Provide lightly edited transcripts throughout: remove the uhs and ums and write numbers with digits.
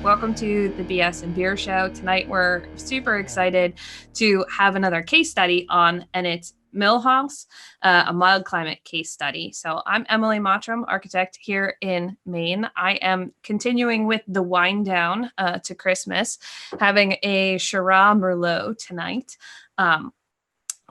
Welcome to the BS and Beer Show. Tonight we're super excited to have another case study on, and it's Milhouse, a mild climate case study. So I'm Emily Mottram, architect here in Maine. I am continuing with the wind down to Christmas, having a Shiraz Merlot tonight.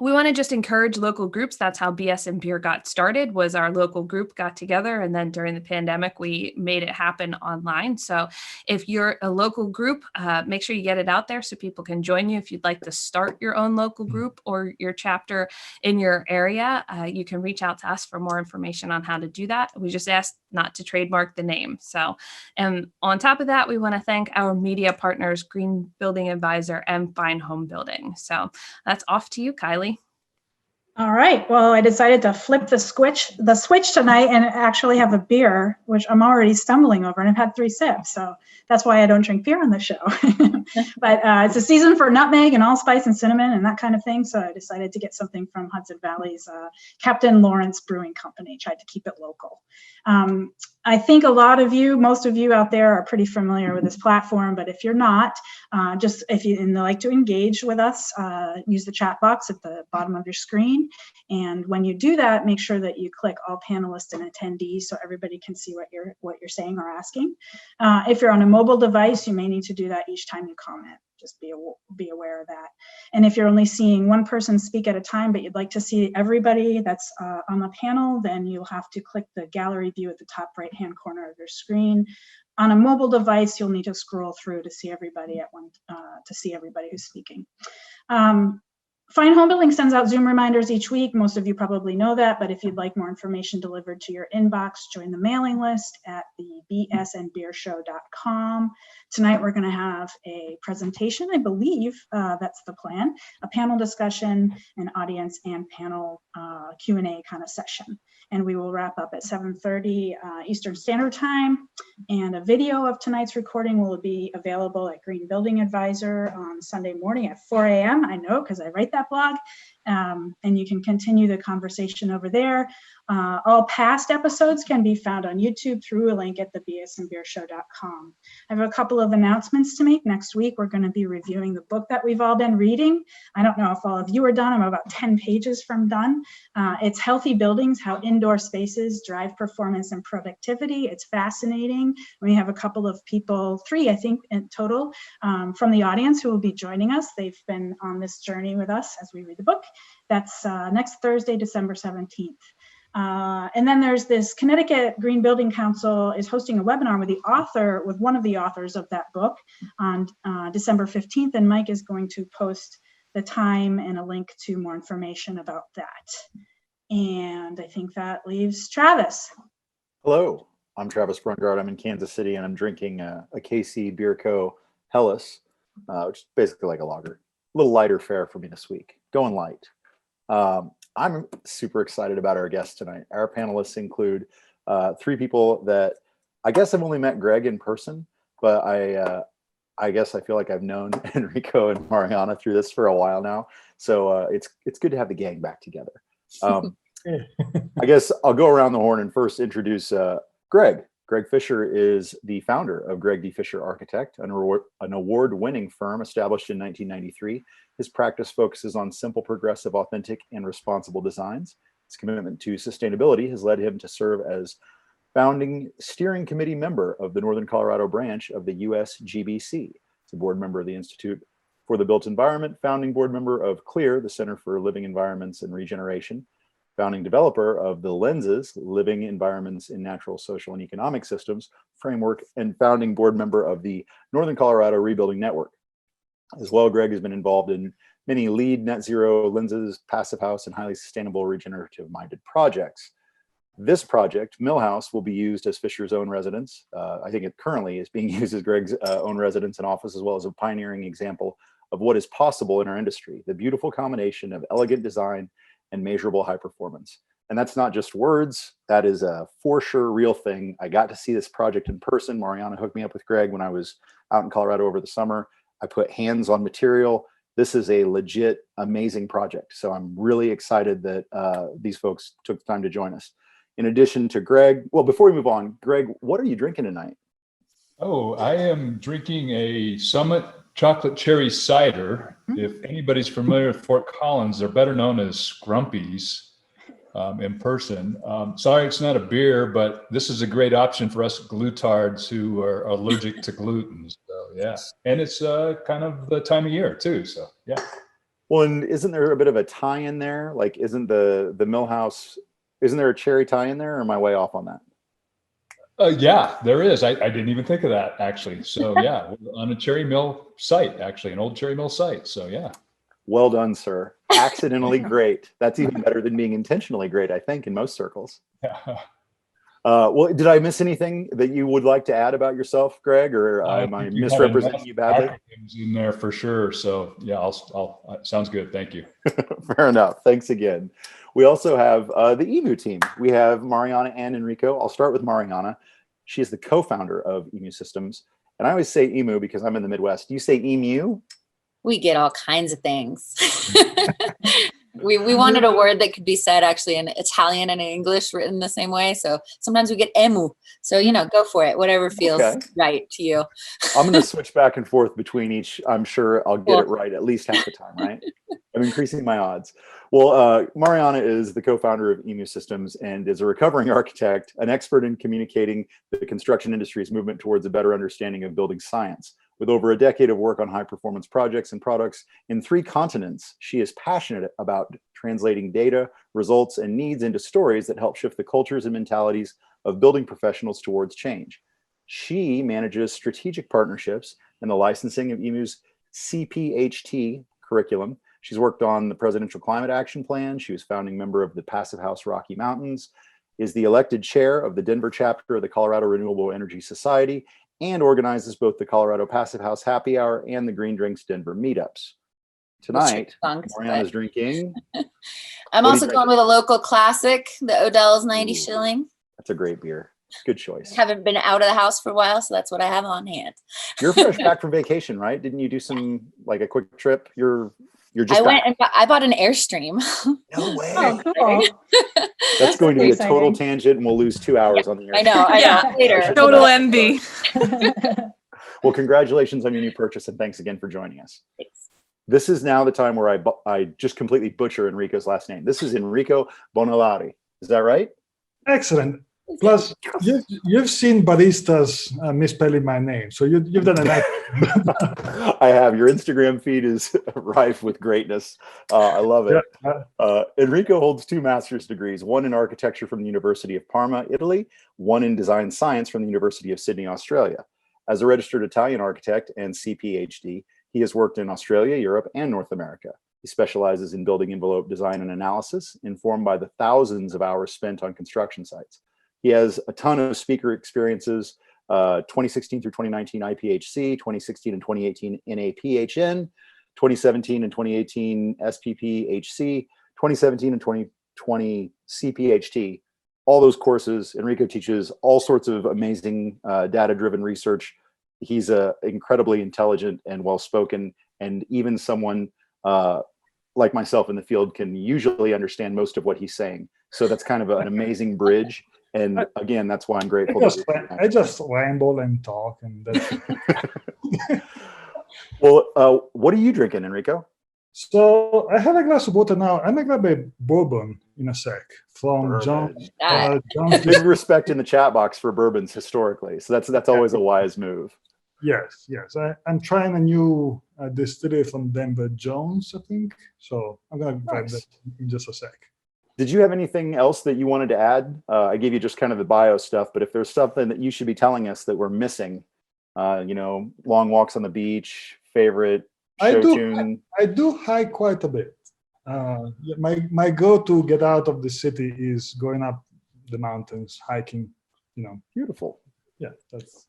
We want to just encourage local groups. That's how BS and Beer got started, was our local group got together. And then during the pandemic, we made it happen online. So if you're a local group, make sure you get it out there so people can join you. If you'd like to start your own local group or your chapter in your area, you can reach out to us for more information on how to do that. We just ask not to trademark the name. So, and on top of that, we want to thank our media partners, Green Building Advisor and Fine Home Building. So that's off to you, Kylie. All right. Well, I decided to flip the switch tonight and actually have a beer, which I'm already stumbling over, and I've had 3 sips. So that's why I don't drink beer on the show. But it's a season for nutmeg and allspice and cinnamon and that kind of thing. So I decided to get something from Hudson Valley's Captain Lawrence Brewing Company. Tried to keep it local. I think most of you out there are pretty familiar with this platform, but if you're not, if you like to engage with us, use the chat box at the bottom of your screen. And when you do that, make sure that you click all panelists and attendees so everybody can see what you're saying or asking. If you're on a mobile device, you may need to do that each time you comment. Just be aware of that. And if you're only seeing one person speak at a time, but you'd like to see everybody that's on the panel, then you'll have to click the gallery view at the top right-hand corner of your screen. On a mobile device, you'll need to scroll through to see everybody who's speaking. Fine Home Building sends out Zoom reminders each week. Most of you probably know that, but if you'd like more information delivered to your inbox, join the mailing list at the bsandbeershow.com. Tonight, we're going to have a presentation, I believe that's the plan, a panel discussion, an audience and panel Q&A kind of session. And we will wrap up at 7:30 Eastern Standard Time. And a video of tonight's recording will be available at Green Building Advisor on Sunday morning at 4 a.m. I know, because I write that blog. And you can continue the conversation over there. All past episodes can be found on YouTube through a link at the bsandbeershow.com. I have a couple of announcements to make. Next week, we're going to be reviewing the book that we've all been reading. I don't know if all of you are done. I'm about 10 pages from done. It's Healthy Buildings, How Indoor Spaces Drive Performance and Productivity. It's fascinating. We have a couple of people, 3, I think, in total, from the audience who will be joining us. They've been on this journey with us as we read the book. That's next Thursday, December 17th. And then there's this Connecticut Green Building Council is hosting a webinar with one of the authors of that book on December 15th. And Mike is going to post the time and a link to more information about that. And I think that leaves Travis. Hello, I'm Travis Brungard. I'm in Kansas City and I'm drinking a KC Beer Co. Helles, which is basically like a lager. A little lighter fare for me this week, going light. I'm super excited about our guests tonight. Our panelists include 3 people that I guess I've only met Greg in person, but I guess I feel like I've known Enrico and Mariana through this for a while now. So it's good to have the gang back together. I guess I'll go around the horn and first introduce Greg. Greg Fisher is the founder of Greg D. Fisher Architect, an award-winning firm established in 1993. His practice focuses on simple, progressive, authentic, and responsible designs. His commitment to sustainability has led him to serve as founding steering committee member of the Northern Colorado branch of the USGBC. He's a board member of the Institute for the Built Environment, founding board member of CLEAR, the Center for Living Environments and Regeneration, founding developer of the Lenses, Living Environments in Natural, Social, and Economic Systems framework, and founding board member of the Northern Colorado Rebuilding Network. As well, Greg has been involved in many LEED, Net Zero, Lenses, Passive House, and highly sustainable regenerative-minded projects. This project, Milhouse, will be used as Fisher's own residence. I think it currently is being used as Greg's own residence and office, as well as a pioneering example of what is possible in our industry, the beautiful combination of elegant design and measurable high performance. And that's not just words, that is a for sure real thing. I got to see this project in person. Mariana hooked me up with Greg when I was out in Colorado over the summer. I put hands on material. This is a legit, amazing project. So I'm really excited that these folks took the time to join us. In addition to Greg, well, before we move on, Greg, what are you drinking tonight? Oh, I am drinking a Summit chocolate cherry cider. If anybody's familiar with Fort Collins, they're better known as Scrumpies in person. Sorry, it's not a beer, but this is a great option for us glutards who are allergic to gluten. So yeah, and it's kind of the time of year too. So yeah. Well, and isn't there a bit of a tie in there? Like, isn't the Millhouse, isn't there a cherry tie in there, or am I way off on that? Yeah, there is. I didn't even think of that actually. So yeah, we're on a cherry mill site, actually, an old cherry mill site. So yeah. Well done, sir. Accidentally great. That's even better than being intentionally great, I think, in most circles. Well, did I miss anything that you would like to add about yourself, Greg, or am I misrepresenting you badly? Acronyms in there for sure. So yeah, I'll sounds good. Thank you. Fair enough. Thanks again. We also have the Emu team. We have Mariana and Enrico. I'll start with Mariana. She is the co-founder of Emu Systems. And I always say Emu because I'm in the Midwest. Do you say Emu? We get all kinds of things. We wanted a word that could be said actually in Italian and English written the same way. So sometimes we get emu. So, go for it. Whatever feels right to you. I'm going to switch back and forth between each. I'm sure I'll get it right at least half the time, right? I'm increasing my odds. Well, Mariana is the co-founder of Emu Systems and is a recovering architect, an expert in communicating the construction industry's movement towards a better understanding of building science. With over a decade of work on high-performance projects and products in 3 continents, she is passionate about translating data, results, and needs into stories that help shift the cultures and mentalities of building professionals towards change. She manages strategic partnerships and the licensing of Emu's CPHT curriculum. She's worked on the Presidential Climate Action Plan. She was founding member of the Passive House Rocky Mountains, is the elected chair of the Denver chapter of the Colorado Renewable Energy Society, and organizes both the Colorado Passive House Happy Hour and the Green Drinks Denver meetups. Tonight, Mariana's drinking. I'm also going with a local classic, the Odell's 90 Shilling. That's a great beer. Good choice. Haven't been out of the house for a while, so that's what I have on hand. You're fresh back from vacation, right? Didn't you do some like a quick trip? You're just. I went and I bought an Airstream. No way. Oh, cool. That's going to be a total tangent, and we'll lose 2 hours on the Airstream. I know. Later. Total envy. Well, congratulations on your new purchase, and thanks again for joining us. Thanks. This is now the time where I just completely butcher Enrico's last name. This is Enrico Bonilauri. Is that right? Excellent. Plus, you've seen baristas misspelling my name, so you've done a nice. I have. Your Instagram feed is rife with greatness. I love it. Enrico holds 2 master's degrees, one in architecture from the University of Parma, Italy, one in design science from the University of Sydney, Australia. As a registered Italian architect and CPHD, he has worked in Australia, Europe, and North America. He specializes in building envelope design and analysis, informed by the thousands of hours spent on construction sites. He has a ton of speaker experiences, 2016 through 2019 IPHC, 2016 and 2018 NAPHN, 2017 and 2018 SPPHC, 2017 and 2020 CPHT. All those courses, Enrico teaches all sorts of amazing data-driven research. He's incredibly intelligent and well-spoken, and even someone like myself in the field can usually understand most of what he's saying. So that's kind of an amazing bridge. And again, that's why I'm grateful. I just ramble and talk. And that's Well, what are you drinking, Enrico? So I have a glass of water now. I'm going to grab a bourbon in a sec from John. Big respect in the chat box for bourbons historically. So that's always a wise move. Yes. I'm trying a new distillery from Denver, Jones, I think. So I'm going to grab that in just a sec. Did you have anything else that you wanted to add? I gave you just kind of the bio stuff, but if there's something that you should be telling us that we're missing, long walks on the beach, favorite show tune. I do hike quite a bit. My go to get out of the city is going up the mountains, hiking. Beautiful. Yeah, that's.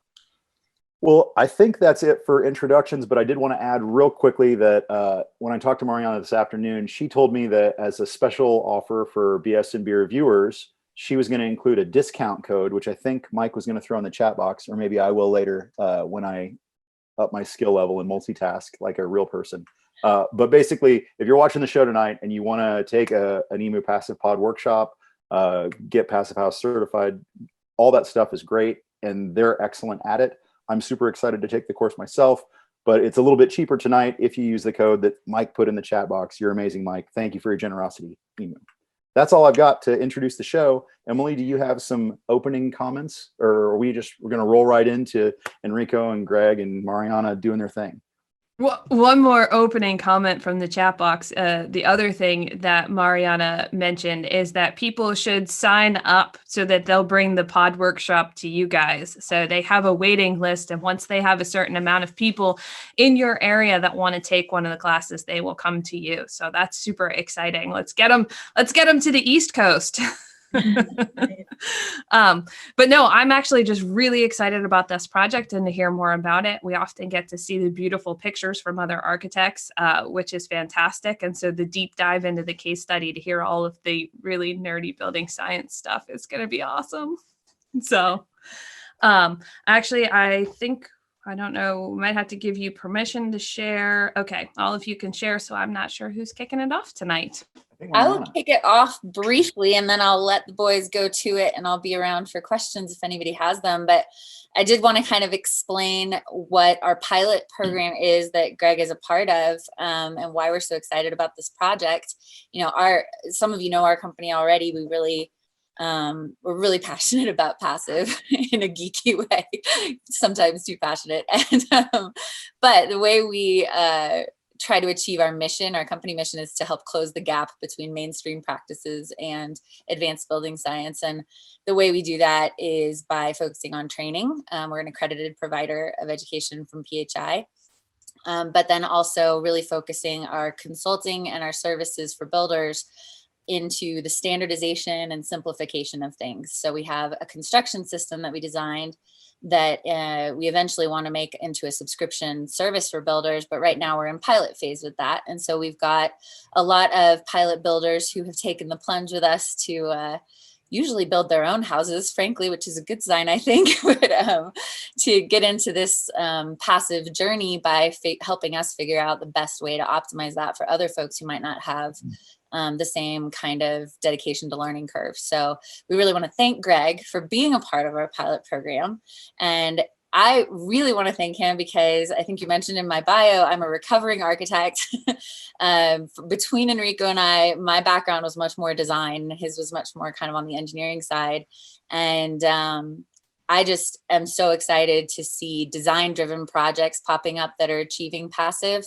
Well, I think that's it for introductions, but I did want to add real quickly that when I talked to Mariana this afternoon, she told me that as a special offer for BS and Beer viewers, she was going to include a discount code, which I think Mike was going to throw in the chat box, or maybe I will later when I up my skill level and multitask like a real person. But basically, if you're watching the show tonight and you want to take an Emu Passive Pod workshop, get Passive House certified, all that stuff is great, and they're excellent at it. I'm super excited to take the course myself, but it's a little bit cheaper tonight if you use the code that Mike put in the chat box. You're amazing, Mike. Thank you for your generosity. That's all I've got to introduce the show. Emily, do you have some opening comments, or are we're going to roll right into Enrico and Greg and Mariana doing their thing? Well, one more opening comment from the chat box. The other thing that Mariana mentioned is that people should sign up so that they'll bring the pod workshop to you guys. So they have a waiting list, and once they have a certain amount of people in your area that want to take one of the classes, they will come to you. So that's super exciting. Let's get them to the East Coast. But no, I'm actually just really excited about this project and to hear more about it. We often get to see the beautiful pictures from other architects, which is fantastic. And so the deep dive into the case study to hear all of the really nerdy building science stuff is going to be awesome. So actually, I don't know, we might have to give you permission to share. Okay, all of you can share, so I'm not sure who's kicking it off tonight. I will kick it off briefly, and then I'll let the boys go to it, and I'll be around for questions if anybody has them. But I did want to kind of explain what our pilot program is that Greg is a part of, and why we're so excited about this project. You know, some of you know our company already. We're really passionate about passive in a geeky way, sometimes too passionate. And but the way we try to achieve our mission, our company mission, is to help close the gap between mainstream practices and advanced building science. And the way we do that is by focusing on training. We're an accredited provider of education from PHI, but then also really focusing our consulting and our services for builders into the standardization and simplification of things. So we have a construction system that we designed that we eventually want to make into a subscription service for builders, but right now we're in pilot phase with that. And so we've got a lot of pilot builders who have taken the plunge with us to usually build their own houses, frankly, which is a good sign, I think, but to get into this passive journey by helping us figure out the best way to optimize that for other folks who might not have the same kind of dedication to learning curve. So we really want to thank Greg for being a part of our pilot program. And I really want to thank him because I think you mentioned in my bio, I'm a recovering architect. Between Enrico and I, my background was much more design. His was much more kind of on the engineering side. And I just am so excited to see design-driven projects popping up that are achieving passive.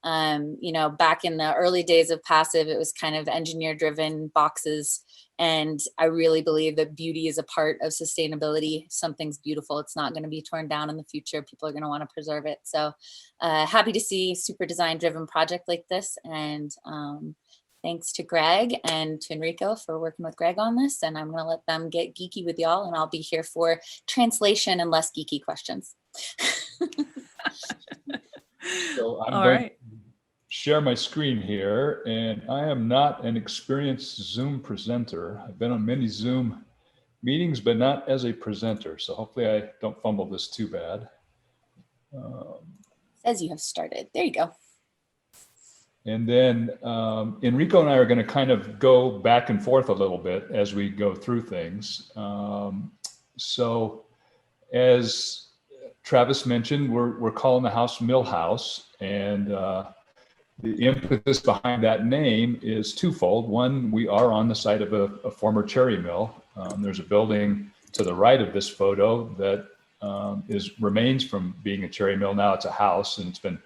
You know, back in the early days of passive, it was kind of engineer-driven boxes. And I really believe that beauty is a part of sustainability. Something's beautiful, it's not going to be torn down in the future. People are going to want to preserve it. So happy to see super design-driven project like this. And thanks to Greg and to Enrico for working with Greg on this. And I'm going to let them get geeky with y'all, and I'll be here for translation and less geeky questions. So I'm going to share my screen here, and I am not an experienced Zoom presenter. I've been on many Zoom meetings, but not as a presenter. So hopefully I don't fumble this too bad. As you have started. There you go. And then Enrico and I are going to kind of go back and forth a little bit as we go through things. So as Travis mentioned, we're calling the house Milhouse, and the impetus behind that name is twofold. One, we are on the site of a former cherry mill. There's a building to the right of this photo that remains from being a cherry mill. Now it's a house, and it's been,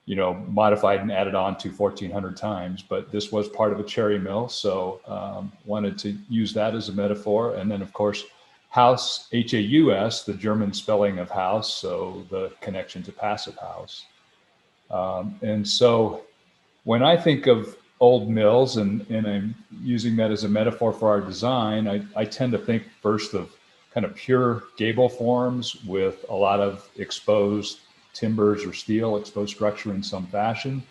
you know, modified and added on to 1,400 times. But this was part of a cherry mill, so wanted to use that as a metaphor. And then, of course, House, H-A-U-S, the German spelling of house, so the connection to passive house. And so when I think of old mills, and I'm using that as a metaphor for our design, I tend to think first of kind of pure gable forms with a lot of exposed timbers or steel, exposed structure in some fashion.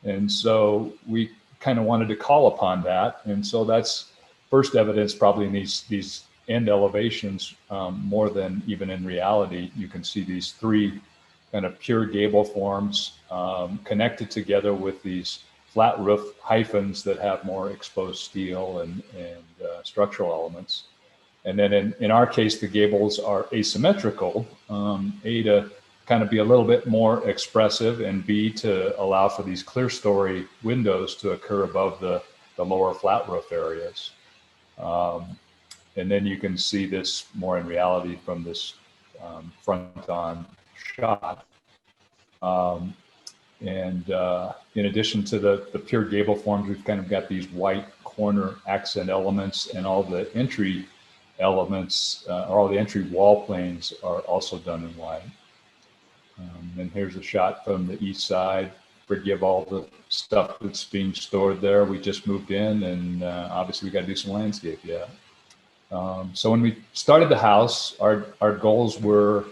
And so we kind of wanted to call upon that. And so that's first evidence probably in these end elevations, more than even in reality. You can see these three kind of pure gable forms connected together with these flat roof hyphens that have more exposed steel and structural elements. And then in our case, the gables are asymmetrical, A, to kind of be a little bit more expressive, and B, to allow for these clear story windows to occur above the lower flat roof areas. And then you can see this more in reality from this front-on shot. In addition to the pure gable forms, we've kind of got these white corner accent elements, and all the entry elements, or all the entry wall planes are also done in white. And here's a shot from the east side. Forgive all the stuff that's being stored there. We just moved in, and obviously we got to do some landscape yet. So when we started the house, our goals were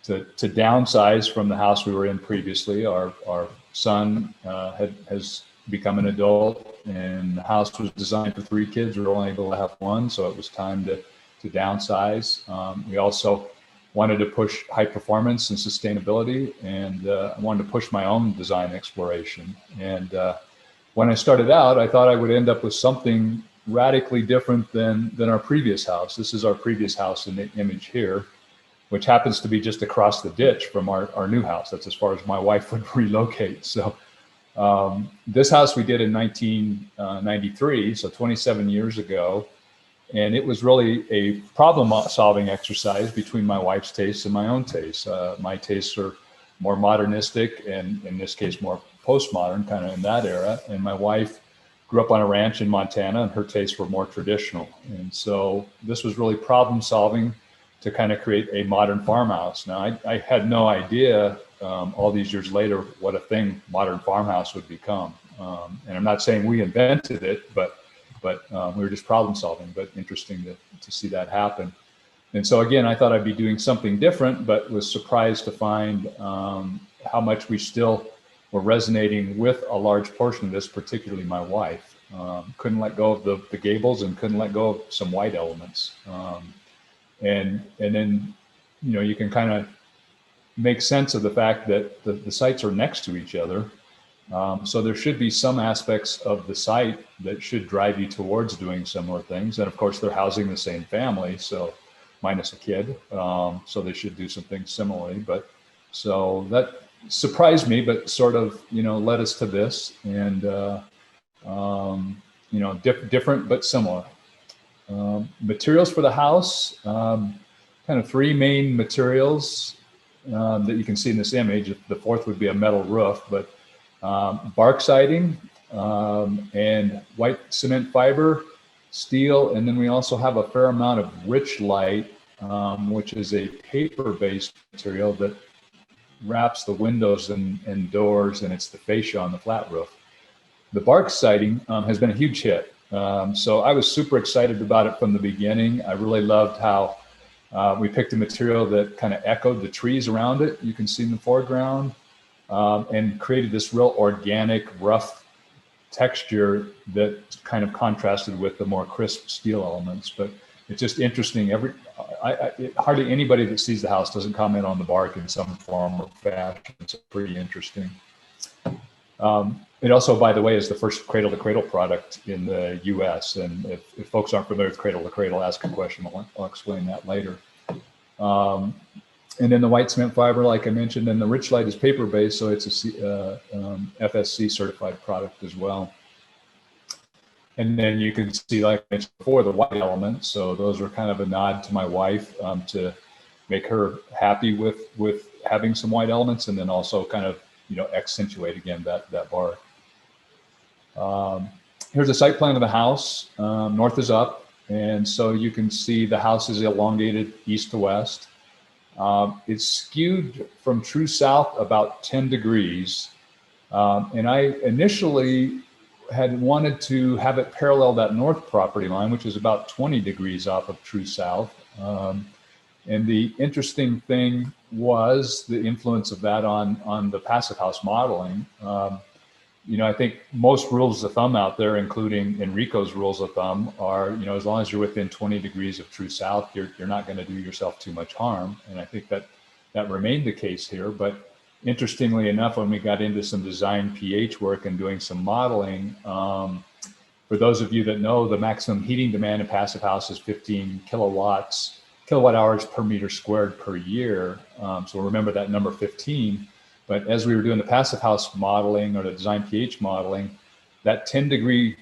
to downsize from the house we were in previously. Our son has become an adult, and the house was designed for 3 kids. We were only able to have 1, so it was time to downsize. We also wanted to push high performance and sustainability, and I wanted to push my own design exploration. And when I started out, I thought I would end up with something radically different than our previous house. This is our previous house in the image here, which happens to be just across the ditch from our new house. That's as far as my wife would relocate. So this house we did in 1993, so 27 years ago. And it was really a problem-solving exercise between my wife's tastes and my own tastes. My tastes are more modernistic, and in this case, more postmodern, kind of in that era. And my wife grew up on a ranch in Montana, and her tastes were more traditional. And so this was really problem-solving to kind of create a modern farmhouse. Now, I had no idea all these years later what a thing modern farmhouse would become. And I'm not saying we invented it, but we were just problem solving, but interesting to see that happen. And so again, I thought I'd be doing something different, but was surprised to find how much we still were resonating with a large portion of this, particularly my wife. Couldn't let go of the gables, and couldn't let go of some white elements. And then, you can kind of make sense of the fact that the sites are next to each other. So there should be some aspects of the site that should drive you towards doing similar things. And of course, they're housing the same family, so minus a kid. So they should do something similarly. But so that surprised me, but sort of, led us to this, and, different but similar. Materials for the house, kind of 3 main materials that you can see in this image. The 4th would be a metal roof, but bark siding, and white cement fiber, steel, and then we also have a fair amount of rich light, which is a paper-based material that wraps the windows and doors, and it's the fascia on the flat roof. The bark siding has been a huge hit. So I was super excited about it from the beginning. I really loved how we picked a material that kind of echoed the trees around it. You can see in the foreground. And created this real organic, rough texture that kind of contrasted with the more crisp steel elements. But it's just interesting. Hardly anybody that sees the house doesn't comment on the bark in some form or fashion. It's pretty interesting. It also, by the way, is the first cradle-to-cradle product in the U.S. And if folks aren't familiar with cradle-to-cradle, ask a question. I'll explain that later. And then the white cement fiber, like I mentioned, and the rich light is paper-based, so it's a FSC certified product as well. And then you can see, like I mentioned before, the white elements. So those are kind of a nod to my wife to make her happy with having some white elements, and then also kind of accentuate again that bark. Here's a site plan of the house. North is up, and so you can see the house is elongated east to west. It's skewed from true south about 10 degrees. And I initially had wanted to have it parallel that north property line, which is about 20 degrees off of true south. And the interesting thing was the influence of that on the passive house modeling. I think most rules of thumb out there, including Enrico's rules of thumb, are, as long as you're within 20 degrees of true south, you're not going to do yourself too much harm. And I think that remained the case here. But interestingly enough, when we got into some design pH work and doing some modeling, For those of you that know, the maximum heating demand in Passive House is 15 kilowatt hours per meter squared per year. So remember that number 15. But as we were doing the Passive House modeling or the design pH modeling, that 10-degree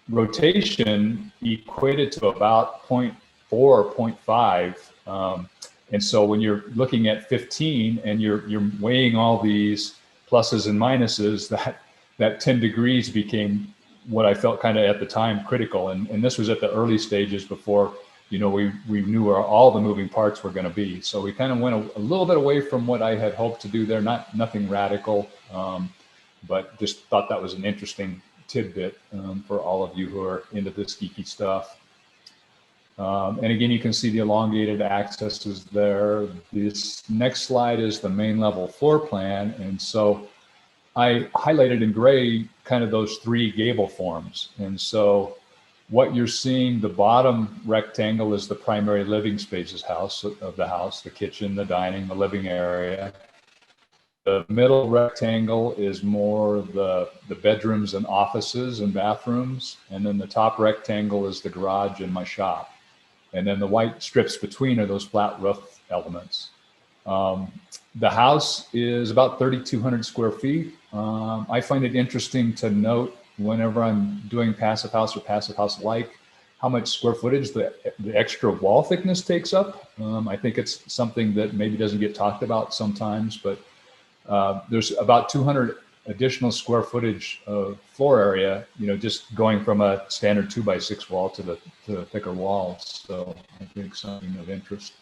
rotation equated to about 0.4 or 0.5. And so when you're looking at 15 and you're weighing all these pluses and minuses, that 10 degrees became what I felt kind of at the time critical. And this was at the early stages before, you know, we knew where all the moving parts were going to be. So we kind of went a little bit away from what I had hoped to do there. Nothing radical, but just thought that was an interesting tidbit for all of you who are into this geeky stuff. And again, you can see the elongated accesses there. This next slide is the main level floor plan. And so I highlighted in gray kind of those three gable forms. And so what you're seeing, the bottom rectangle is the primary living spaces of the house, the kitchen, the dining, the living area. The middle rectangle is more the bedrooms and offices and bathrooms. And then the top rectangle is the garage and my shop. And then the white strips between are those flat roof elements. The house is about 3,200 square feet. I find it interesting to note whenever I'm doing Passive House or Passive House-like, how much square footage the extra wall thickness takes up. I think it's something that maybe doesn't get talked about sometimes, but there's about 200 additional square footage of floor area, you know, just going from a standard 2x6 wall to the thicker walls. So I think something of interest.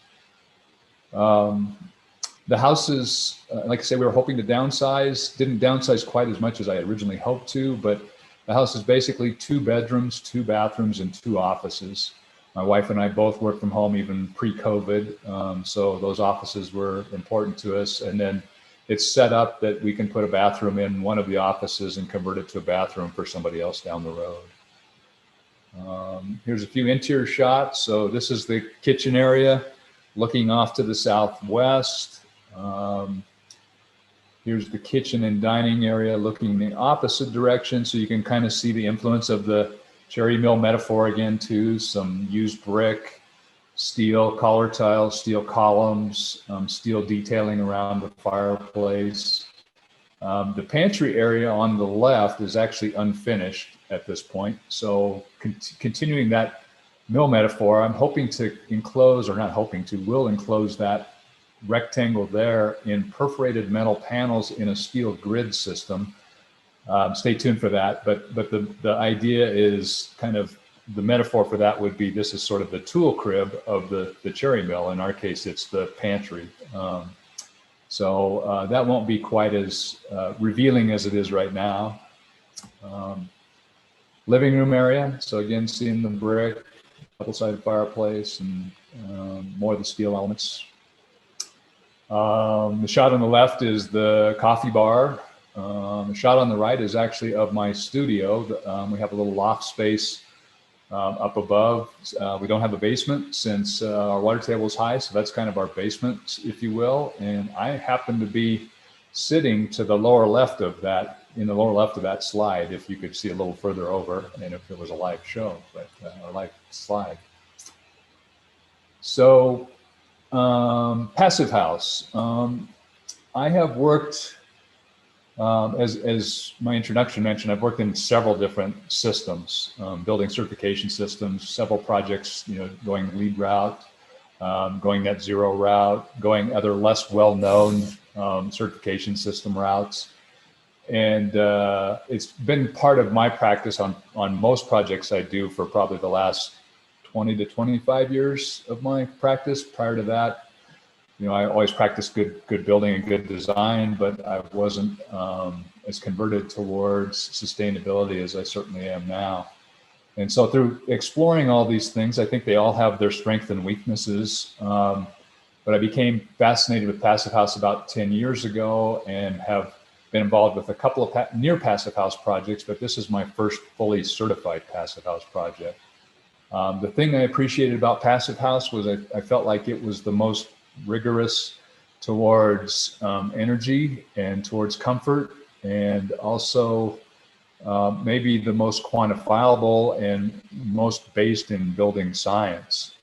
The house is, like I said, we were hoping to downsize, didn't downsize quite as much as I originally hoped to, but the house is basically 2 bedrooms, 2 bathrooms, and 2 offices. My wife and I both work from home even pre-COVID, so those offices were important to us. And then it's set up that we can put a bathroom in one of the offices and convert it to a bathroom for somebody else down the road. Here's a few interior shots. So this is the kitchen area looking off to the southwest. Here's the kitchen and dining area looking in the opposite direction. So you can kind of see the influence of the cherry mill metaphor again too. Some used brick, steel collar tiles, steel columns, steel detailing around the fireplace. The pantry area on the left is actually unfinished at this point. So continuing that mill metaphor, I'm hoping to enclose, or not hoping to, will enclose that rectangle there in perforated metal panels in a steel grid system. Stay tuned for that. But the idea is kind of, the metaphor for that would be, this is sort of the tool crib of the cherry mill. In our case, it's the pantry. So that won't be quite as revealing as it is right now. Living room area. So again, seeing the brick, double-sided fireplace, and more of the steel elements. The shot on the left is the coffee bar. The shot on the right is actually of my studio. We have a little loft space up above. We don't have a basement since our water table is high, so that's kind of our basement, if you will. And I happen to be sitting to the lower left of that, in the lower left of that slide, if you could see a little further over, and if it was a live show, but a live slide. So Passive House. I have worked, as my introduction mentioned, I've worked in several different systems, building certification systems, several projects, you know, going lead route, going net zero route, going other less well-known certification system routes. And it's been part of my practice on most projects I do for probably the last 20 to 25 years of my practice. Prior to that, you know, I always practiced good building and good design, but I wasn't as converted towards sustainability as I certainly am now. And so through exploring all these things, I think they all have their strengths and weaknesses. But I became fascinated with Passive House about 10 years ago and have been involved with a couple of near Passive House projects, but this is my first fully certified Passive House project. The thing I appreciated about Passive House was I felt like it was the most rigorous towards energy and towards comfort, and also maybe the most quantifiable and most based in building science.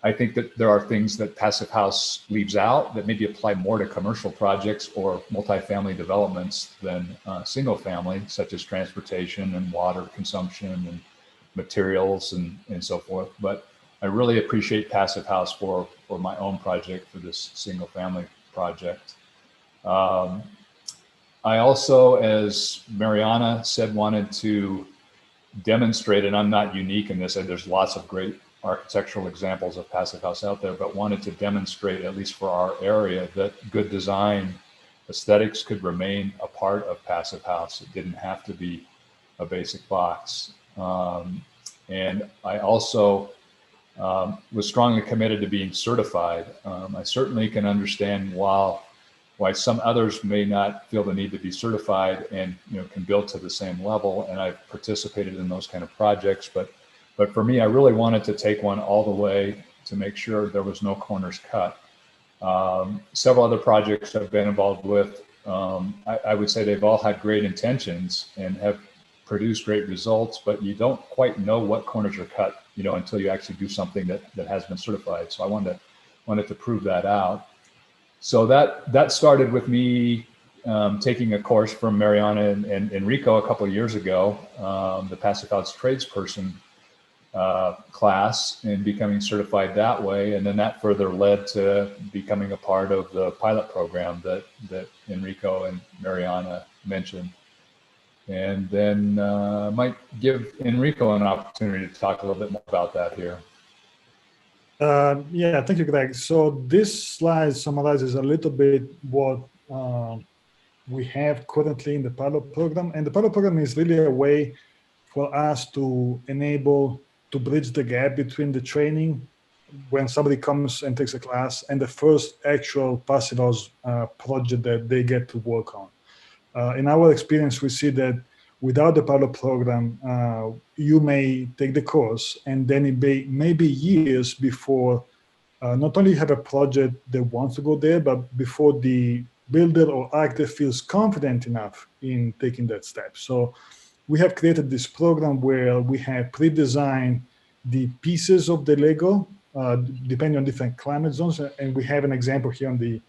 I think that there are things that Passive House leaves out that maybe apply more to commercial projects or multifamily developments than single family, such as transportation and water consumption and materials and so forth. But I really appreciate Passive House for my own project, for this single family project. I also, as Mariana said, wanted to demonstrate, and I'm not unique in this, and there's lots of great architectural examples of Passive House out there, but wanted to demonstrate, at least for our area, that good design aesthetics could remain a part of Passive House. It didn't have to be a basic box. And I also was strongly committed to being certified. I certainly can understand why some others may not feel the need to be certified and can build to the same level. And I've participated in those kind of projects, but for me, I really wanted to take one all the way to make sure there was no corners cut. Several other projects I've been involved with, I would say they've all had great intentions and have produced great results, but you don't quite know what corners are cut, until you actually do something that has been certified. So I wanted to prove that out. So that started with me taking a course from Mariana and Enrico a couple of years ago, the Passive House tradesperson class, and becoming certified that way. And then that further led to becoming a part of the pilot program that Enrico and Mariana mentioned. And then might give Enrico an opportunity to talk a little bit more about that here. Yeah, thank you, Greg. So this slide summarizes a little bit what we have currently in the pilot program. And the pilot program is really a way for us to bridge the gap between the training when somebody comes and takes a class and the first actual Passive House project that they get to work on. In our experience, we see that without the pilot program, you may take the course and then it may be years before not only you have a project that wants to go there, but before the builder or architect feels confident enough in taking that step. So we have created this program where we have pre-designed the pieces of the Lego, depending on different climate zones. And we have an example here on the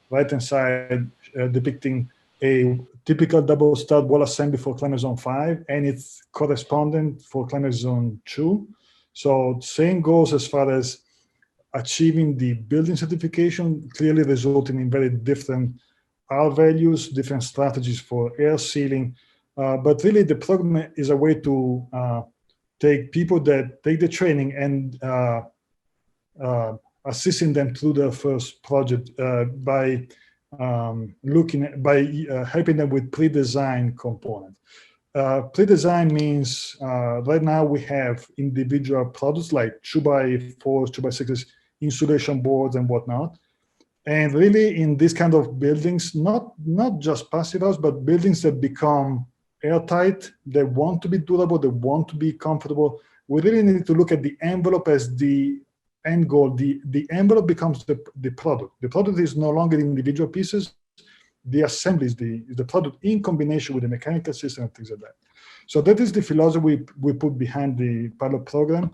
right-hand side depicting a typical double stud wall assembly for climate zone 5 and its correspondent for climate zone 2. So same goes as far as achieving the building certification, clearly resulting in very different R values, different strategies for air sealing. But really the program is a way to take people that take the training and assisting them through their first project by helping them with pre-design components. Pre-design means right now we have individual products like 2x4s, 2x6s, insulation boards and whatnot. And really in this kind of buildings, not just Passive House, but buildings that become airtight, they want to be durable, they want to be comfortable. We really need to look at the envelope as the end goal. The envelope becomes the product. The product is no longer the individual pieces. The assembly is the product in combination with the mechanical system and things like that. So that is the philosophy we put behind the pilot program.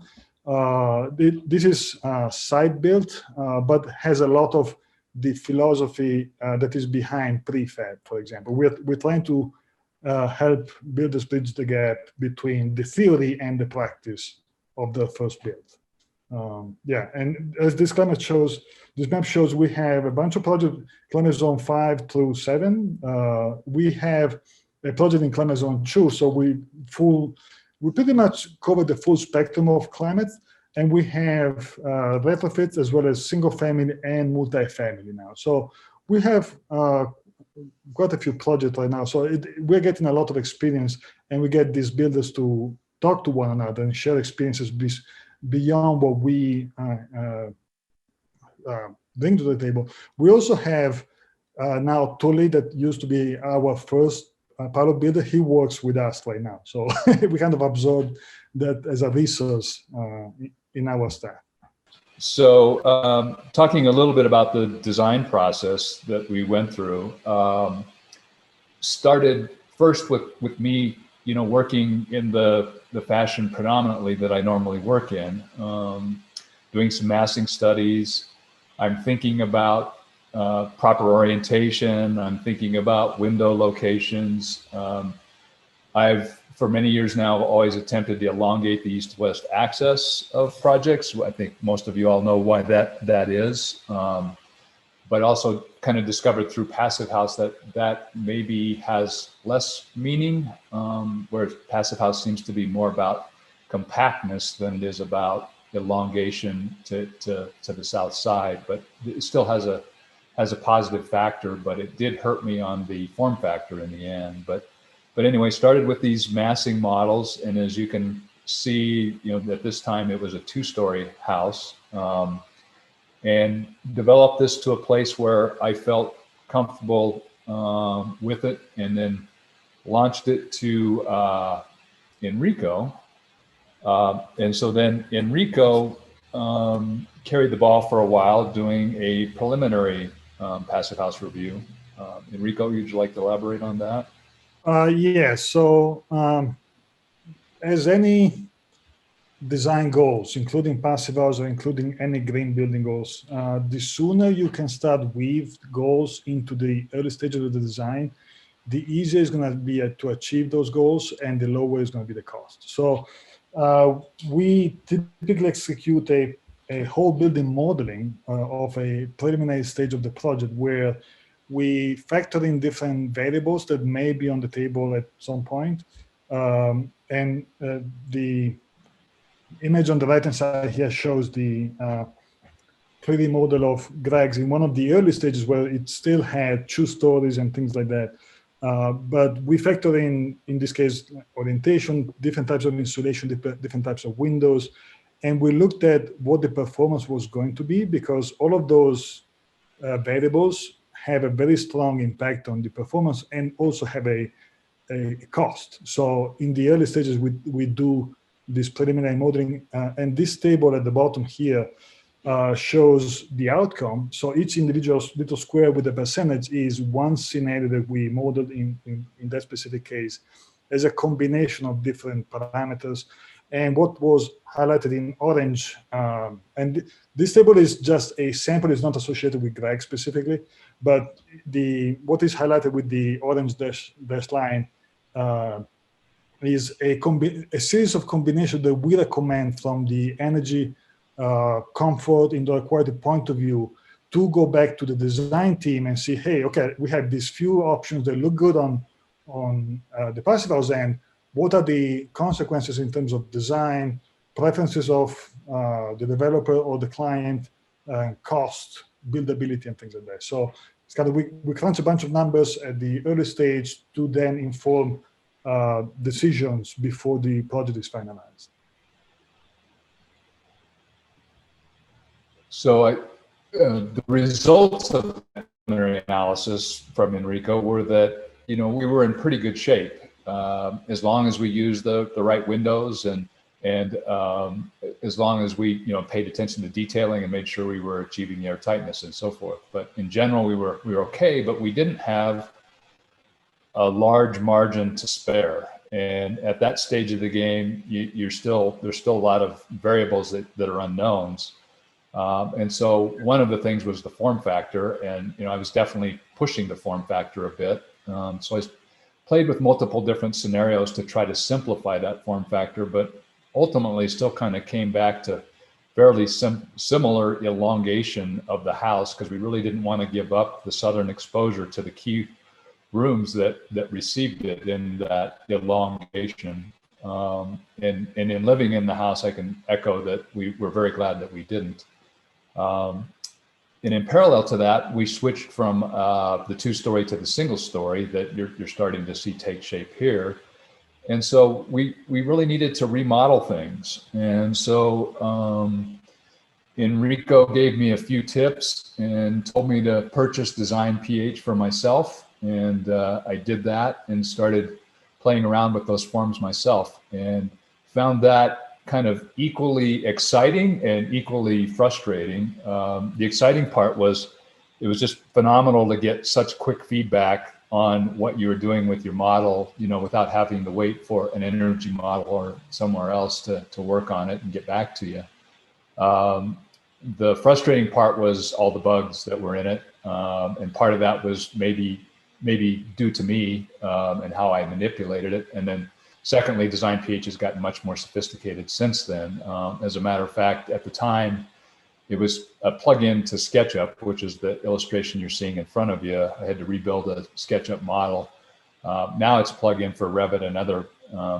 This is site-built, but has a lot of the philosophy that is behind prefab, for example. We're trying to help builders bridge the gap between the theory and the practice of the first build. Yeah, and as this map shows, we have a bunch of projects, climate zone 5 through 7. We have a project in climate zone 2, so we pretty much cover the full spectrum of climate, and we have retrofits as well as single family and multi-family now. So we have quite a few projects right now. So we're getting a lot of experience, and we get these builders to talk to one another and share experiences beyond what we bring to the table. We also have now Tully, that used to be our first pilot builder. He works with us right now. So we kind of absorbed that as a resource in our staff. So talking a little bit about the design process that we went through, started first with me, working in the fashion predominantly that I normally work in, doing some massing studies. I'm thinking about proper orientation. I'm thinking about window locations. I've, for many years now, always attempted to elongate the east-west axis of projects. I think most of you all know why that is. But also kind of discovered through Passive House that maybe has less meaning, whereas Passive House seems to be more about compactness than it is about elongation to the south side. But it still has a positive factor, but it did hurt me on the form factor in the end. But anyway, started with these massing models, and as you can see, at this time it was a 2-story house. And developed this to a place where I felt comfortable with it, and then launched it to Enrico. And so then Enrico carried the ball for a while doing a preliminary Passive House review. Enrico, would you like to elaborate on that? Yeah, so as any design goals, including Passive House or including any green building goals, the sooner you can start with goals into the early stages of the design, the easier it's going to be to achieve those goals, and the lower is going to be the cost. So we typically execute a whole building modeling of a preliminary stage of the project, where we factor in different variables that may be on the table at some point. And the image on the right-hand side here shows the 3D model of Greg's in one of the early stages where it still had 2 stories and things like that. But we factor in this case, orientation, different types of insulation, different types of windows. And we looked at what the performance was going to be, because all of those variables have a very strong impact on the performance and also have a cost. So in the early stages, we do this preliminary modeling, and this table at the bottom here shows the outcome. So each individual little square with a percentage is one scenario that we modeled in that specific case as a combination of different parameters. And what was highlighted in orange, and this table is just a sample, is not associated with Greg specifically, but what is highlighted with the orange dash line is a series of combinations that we recommend from the energy, comfort, indoor quality point of view, to go back to the design team and see, hey, okay, we have these few options that look good on the Passive House end. What are the consequences in terms of design, preferences of the developer or the client, cost, buildability, and things like that. So it's kind of, we crunch a bunch of numbers at the early stage to then inform decisions before the project is finalized. So the results of the preliminary analysis from Enrico were that, we were in pretty good shape. As long as we used the right windows and as long as we paid attention to detailing and made sure we were achieving the airtightness and so forth. But in general, we were okay, but we didn't have a large margin to spare. And at that stage of the game, there's still a lot of variables that are unknowns. And so one of the things was the form factor, and I was definitely pushing the form factor a bit. So I played with multiple different scenarios to try to simplify that form factor, but ultimately still kind of came back to fairly similar elongation of the house, because we really didn't want to give up the southern exposure to the key rooms that received it in that elongation. And in living in the house, I can echo that we were very glad that we didn't. And in parallel to that, we switched from the 2-story to the single-story that you're starting to see take shape here. And so we really needed to remodel things. And so Enrico gave me a few tips and told me to purchase Design PH for myself. And I did that and started playing around with those forms myself, and found that kind of equally exciting and equally frustrating. The exciting part was it was just phenomenal to get such quick feedback on what you were doing with your model, without having to wait for an energy model or somewhere else to work on it and get back to you. The frustrating part was all the bugs that were in it. And part of that was maybe due to me and how I manipulated it. And then secondly, Design PH has gotten much more sophisticated since then. As a matter of fact, at the time, it was a plug-in to SketchUp, which is the illustration you're seeing in front of you. I had to rebuild a SketchUp model. Now it's a plug-in for Revit and other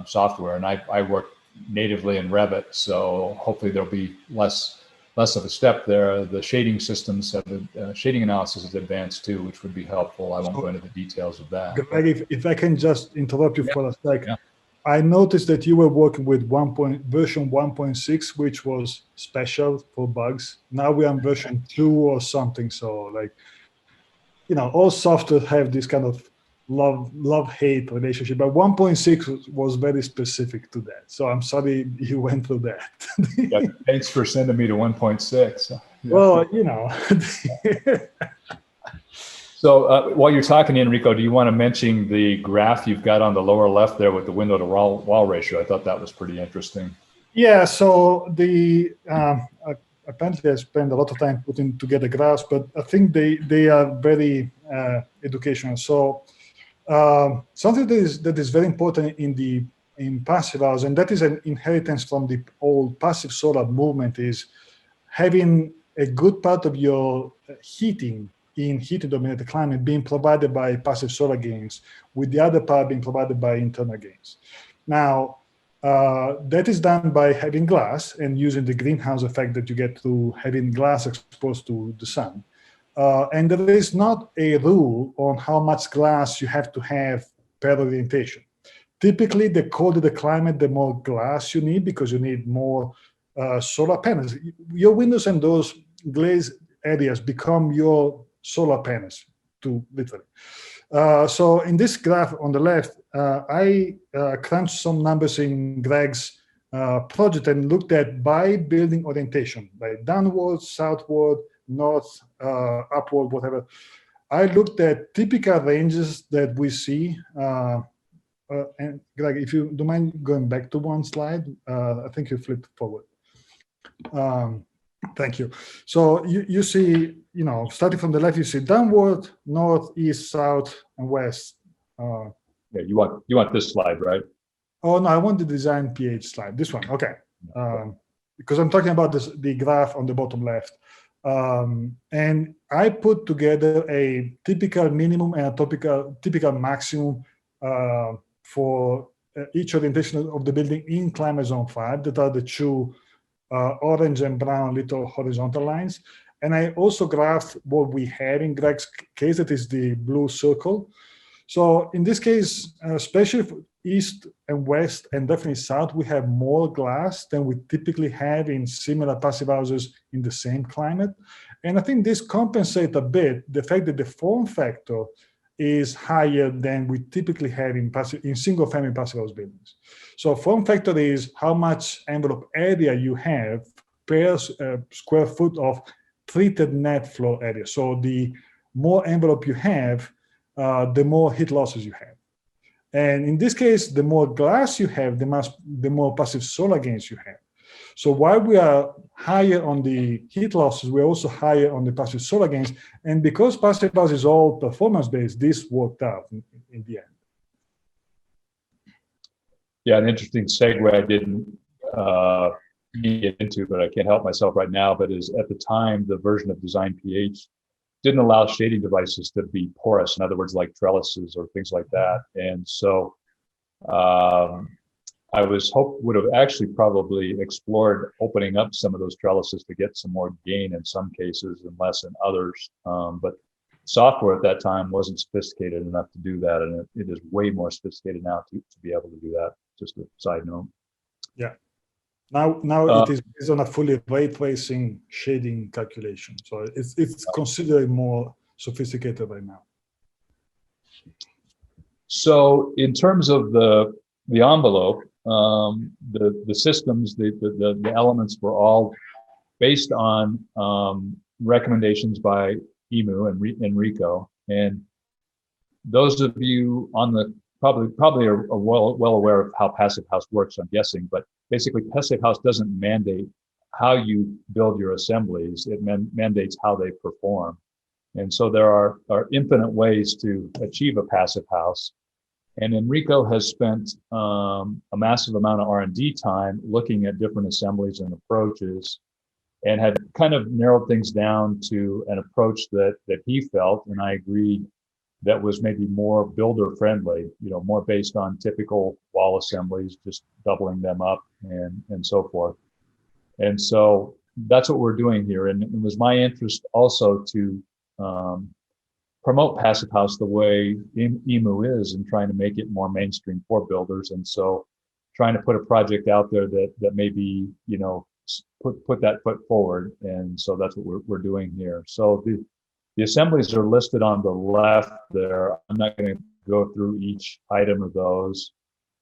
software, and I work natively in Revit, so hopefully there'll be less of a step there. The shading systems have shading analysis is advanced too, which would be helpful. I won't go into the details of that. Greg, if I can just interrupt you for a sec. Yeah. I noticed that you were working with version 1.6, which was special for bugs. Now we're on version 2 or something. So all software have this kind of love-hate relationship, but 1.6 was very specific to that. So I'm sorry you went through that. Yeah, thanks for sending me to 1.6. Well, So while you're talking, Enrico, do you want to mention the graph you've got on the lower left there with the window to wall ratio? I thought that was pretty interesting. Yeah, so apparently I spend a lot of time putting together graphs, but I think they are very educational. So something that is very important in Passive House, and that is an inheritance from the old passive solar movement, is having a good part of your heating in heat-dominated climate being provided by passive solar gains, with the other part being provided by internal gains. Now, that is done by having glass and using the greenhouse effect that you get through having glass exposed to the sun. And there is not a rule on how much glass you have to have per orientation. Typically, the colder the climate, the more glass you need, because you need more solar panels. Your windows and doors glazed areas become your solar panels, literally. So in this graph on the left, I crunched some numbers in Greg's project and looked at by building orientation, by downward, southward, north, upward, whatever. I looked at typical ranges that we see. And Greg, if you don't mind going back to one slide, I think you flipped forward. Thank you. So you see, starting from the left, you see downward, north, east, south, and west. Yeah, you want this slide, right? Oh no, I want the Design PH slide. This one, okay. Because I'm talking about the graph on the bottom left. And I put together a typical minimum and a typical maximum for each orientation of the building in climate zone 5, that are the two orange and brown little horizontal lines. And I also graphed what we have in Greg's case, that is the blue circle. So in this case, especially for east and west and definitely south, we have more glass than we typically have in similar passive houses in the same climate. And I think this compensates a bit the fact that the form factor is higher than we typically have in single-family passive house buildings. So form factor is how much envelope area you have per square foot of treated net floor area. So the more envelope you have, the more heat losses you have. And in this case, the more glass you have, the more passive solar gains you have. So while we are higher on the heat losses, we're also higher on the passive solar gains. And because passive house is all performance-based, this worked out in the end. Yeah, an interesting segue I didn't get into, but I can't help myself right now, but is at the time, the version of Design PH didn't allow shading devices to be porous, in other words, like trellises or things like that. And so I would have actually probably explored opening up some of those trellises to get some more gain in some cases and less in others. But software at that time wasn't sophisticated enough to do that. And it is way more sophisticated now to be able to do that. Just a side note. Yeah. Now it is based on a fully ray tracing shading calculation. So it's considered more sophisticated right now. So in terms of the envelope, the systems, the elements were all based on recommendations by Emu and Enrico. And those of you on the probably are well aware of how Passive House works, I'm guessing, but basically Passive House doesn't mandate how you build your assemblies. It mandates how they perform. And so there are infinite ways to achieve a Passive House. And Enrico has spent a massive amount of R&D time looking at different assemblies and approaches, and had kind of narrowed things down to an approach that he felt, and I agreed, that was maybe more builder friendly, more based on typical wall assemblies, just doubling them up and so forth. And so that's what we're doing here. And it was my interest also to promote Passive House the way Emu is, and trying to make it more mainstream for builders. And so trying to put a project out there that maybe, put that foot forward. And so that's what we're doing here. So the assemblies are listed on the left there. I'm not going to go through each item of those,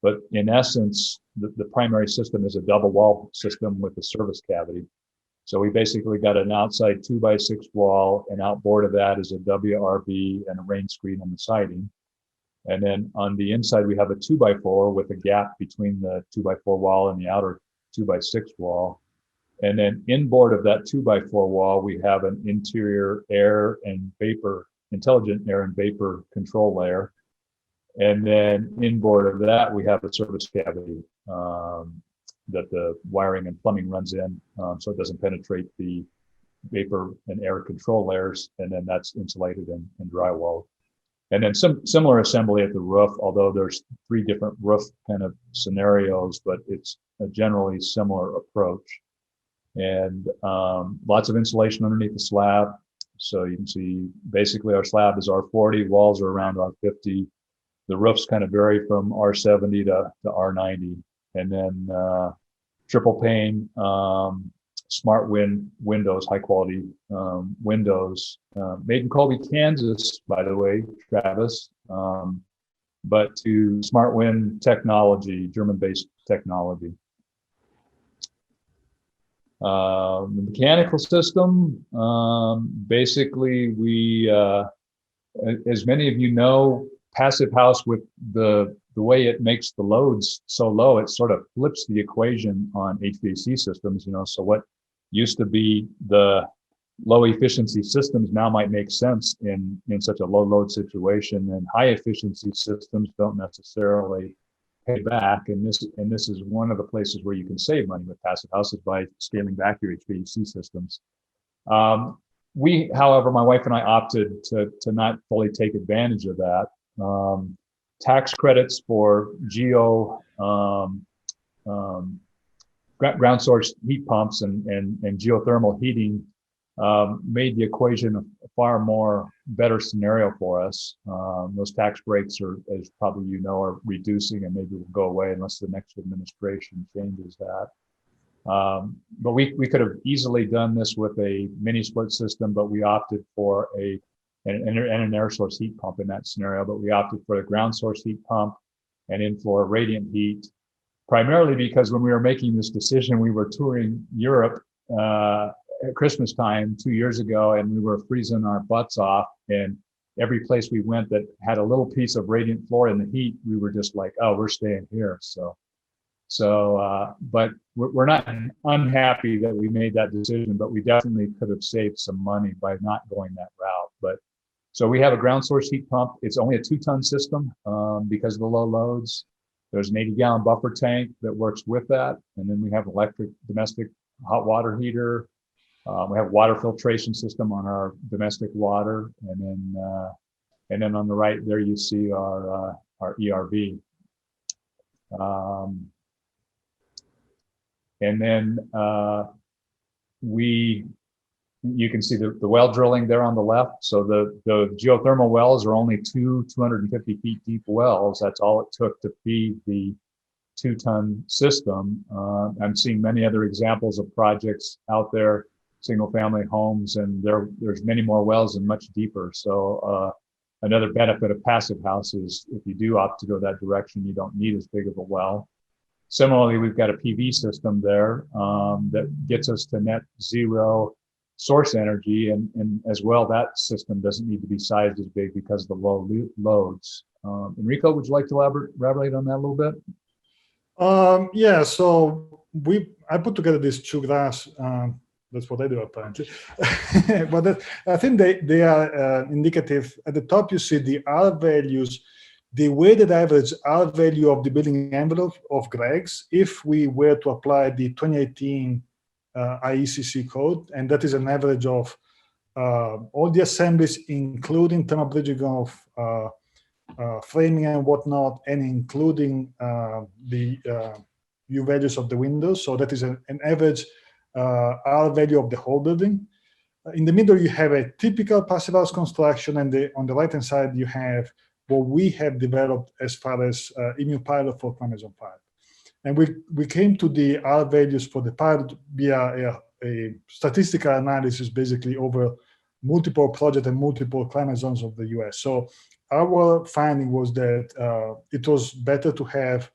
but in essence, the primary system is a double wall system with a service cavity. So we basically got an outside 2x6 wall, and outboard of that is a WRB and a rain screen on the siding. And then on the inside, we have a 2x4 with a gap between the 2x4 wall and the outer 2x6 wall. And then inboard of that 2x4 wall, we have an interior intelligent air and vapor control layer. And then inboard of that, we have a service cavity that the wiring and plumbing runs in, so it doesn't penetrate the vapor and air control layers. And then that's insulated and drywalled. And then some similar assembly at the roof, although there's 3 different roof kind of scenarios, but it's a generally similar approach. And lots of insulation underneath the slab. So you can see basically our slab is R40, walls are around R50. The roofs kind of vary from R70 to R90. And then triple pane, smart windows, high quality windows, made in Colby, Kansas, by the way, Travis, but to smart wind technology, German-based technology. The mechanical system, basically we, as many of you know, Passive House, with the way it makes the loads so low, it sort of flips the equation on HVAC systems, so what used to be the low efficiency systems now might make sense in such a low load situation, and high efficiency systems don't necessarily pay back. And this is one of the places where you can save money with Passive House, is by scaling back your HVAC systems. We, however, my wife and I opted to not fully take advantage of that. Tax credits for ground source heat pumps and geothermal heating made the equation a far more better scenario for us. Those tax breaks are, as probably are reducing, and maybe will go away unless the next administration changes that. But we could have easily done this with a mini split system, but we opted for an air source heat pump in that scenario. But we opted for a ground source heat pump and in-floor radiant heat, primarily because when we were making this decision, we were touring Europe at Christmas time 2 years ago, and we were freezing our butts off. And every place we went that had a little piece of radiant floor in the heat, we were just like, oh, we're staying here. But we're not unhappy that we made that decision, but we definitely could have saved some money by not going that route. But so we have a ground source heat pump. It's only a 2-ton system because of the low loads. There's an 80-gallon buffer tank that works with that. And then we have electric domestic hot water heater. We have a water filtration system on our domestic water. And then on the right there, you see our ERV. And then you can see the well drilling there on the left. So the geothermal wells are only 250 feet deep wells. That's all it took to feed the 2-ton system. I'm seeing many other examples of projects out there, single family homes, and there's many more wells and much deeper. So another benefit of Passive House is if you do opt to go that direction, you don't need as big of a well. Similarly, we've got a PV system there that gets us to net zero source energy, and as well, that system doesn't need to be sized as big because of the low loads. Enrico, would you like to elaborate on that a little bit? Yeah, so I put together these two graphs. That's what I do apparently. But I think they are indicative. At the top, you see the R values, the weighted average R value of the building envelope of Greg's if we were to apply the 2018 IECC code, and that is an average of all the assemblies, including thermal bridging of framing and whatnot, and including the U values of the windows. So that is an average R value of the whole building. In the middle, you have a typical passive house construction, and on the right-hand side, you have what we have developed as far as Emu pilot for climate zone 5. And we came to the R values for the pilot via a statistical analysis, basically over multiple projects and multiple climate zones of the US. So our finding was that it was better to have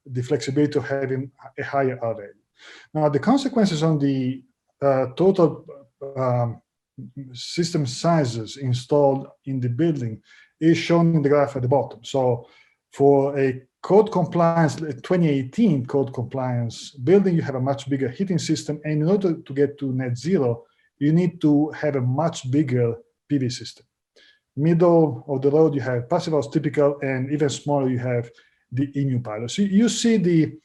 the flexibility of having a higher R value. Now, the consequences on the total system sizes installed in the building is shown in the graph at the bottom. So for a code compliance, 2018 code compliance building, you have a much bigger heating system. And in order to get to net zero, you need to have a much bigger PV system. Middle of the road, you have passive house typical, and even smaller, you have the Emu pilot. So you see the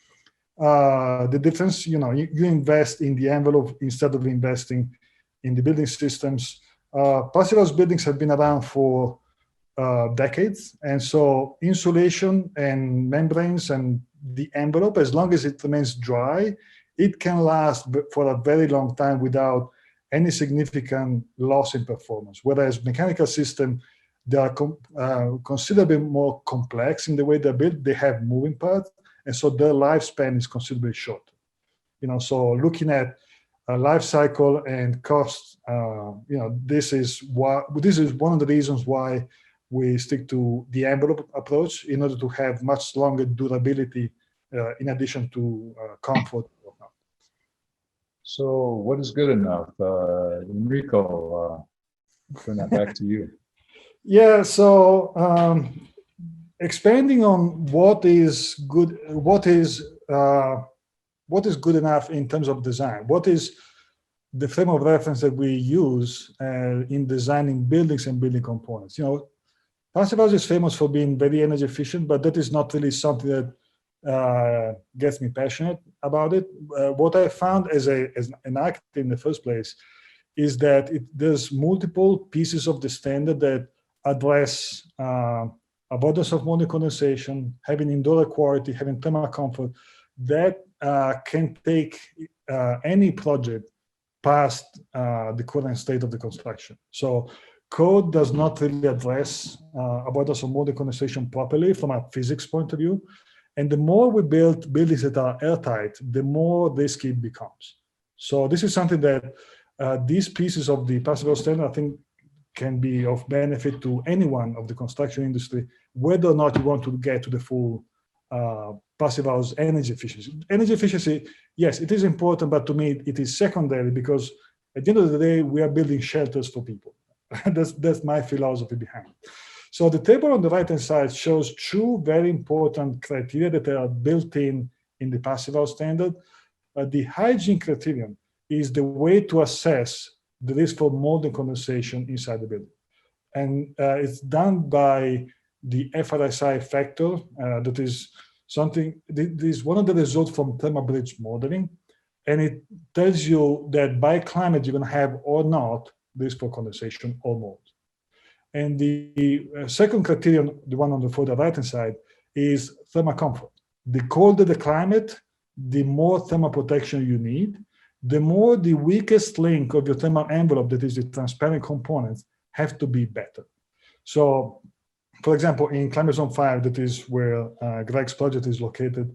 difference. You invest in the envelope instead of investing in the building systems. Passive house buildings have been around for decades, and so insulation and membranes and the envelope, as long as it remains dry, it can last for a very long time without any significant loss in performance. Whereas mechanical systems, they are considerably more complex in the way they're built. They have moving parts, and so their lifespan is considerably shorter. So looking at life cycle and cost, this is one of the reasons why we stick to the envelope approach in order to have much longer durability in addition to comfort. So what is good enough? Enrico, turn that back to you. Yeah, so expanding on what is good enough in terms of design. What is the frame of reference that we use in designing buildings and building components? Passive house is famous for being very energy efficient, but that is not really something that gets me passionate about it. What I found as an architect in the first place is that there's multiple pieces of the standard that address avoidance of molding condensation, having indoor air quality, having thermal comfort, that can take any project past the current state of the construction. So code does not really address avoidance of molding condensation properly from a physics point of view. And the more we build buildings that are airtight, the more risky it becomes. So this is something that these pieces of the passive house standard, I think, can be of benefit to anyone of the construction industry, whether or not you want to get to the full passive house energy efficiency. Energy efficiency, yes, it is important, but to me, it is secondary, because at the end of the day, we are building shelters for people. That's my philosophy behind it. So the table on the right-hand side shows two very important criteria that are built in the passive house standard. The hygiene criterion is the way to assess the risk for mold and condensation inside the building. And it's done by the FRSI factor. That is something, this is one of the results from thermal bridge modeling. And it tells you that by climate, you're going to have or not risk for condensation or mold. And the second criterion, the one on the further right-hand side, is thermal comfort. The colder the climate, the more thermal protection you need, the more the weakest link of your thermal envelope, that is the transparent components, have to be better. So, for example, in climate zone 5, that is where Greg's project is located,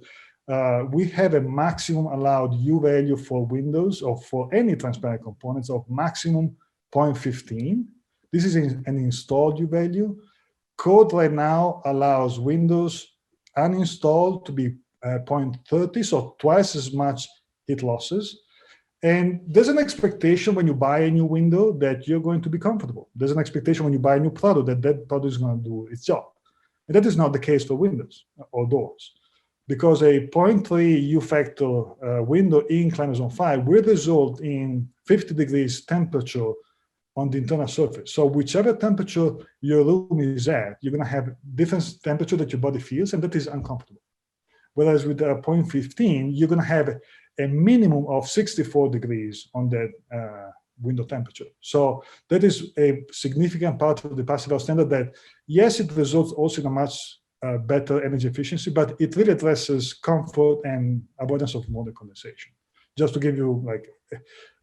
we have a maximum allowed U value for windows or for any transparent components of maximum 0.15. This is an installed U value. Code right now allows windows uninstalled to be 0.30, so twice as much heat losses. And there's an expectation when you buy a new window that you're going to be comfortable. There's an expectation when you buy a new product that that product is going to do its job. And that is not the case for windows or doors, because a 0.3 U factor window in climate zone 5 will result in 50 degrees temperature on the internal surface. So whichever temperature your room is at, you're going to have different temperature that your body feels, and that is uncomfortable. Whereas with a 0.15, you're going to have a minimum of 64 degrees on that window temperature. So that is a significant part of the passive house standard that, yes, it results also in a much better energy efficiency, but it really addresses comfort and avoidance of mold condensation. Just to give you like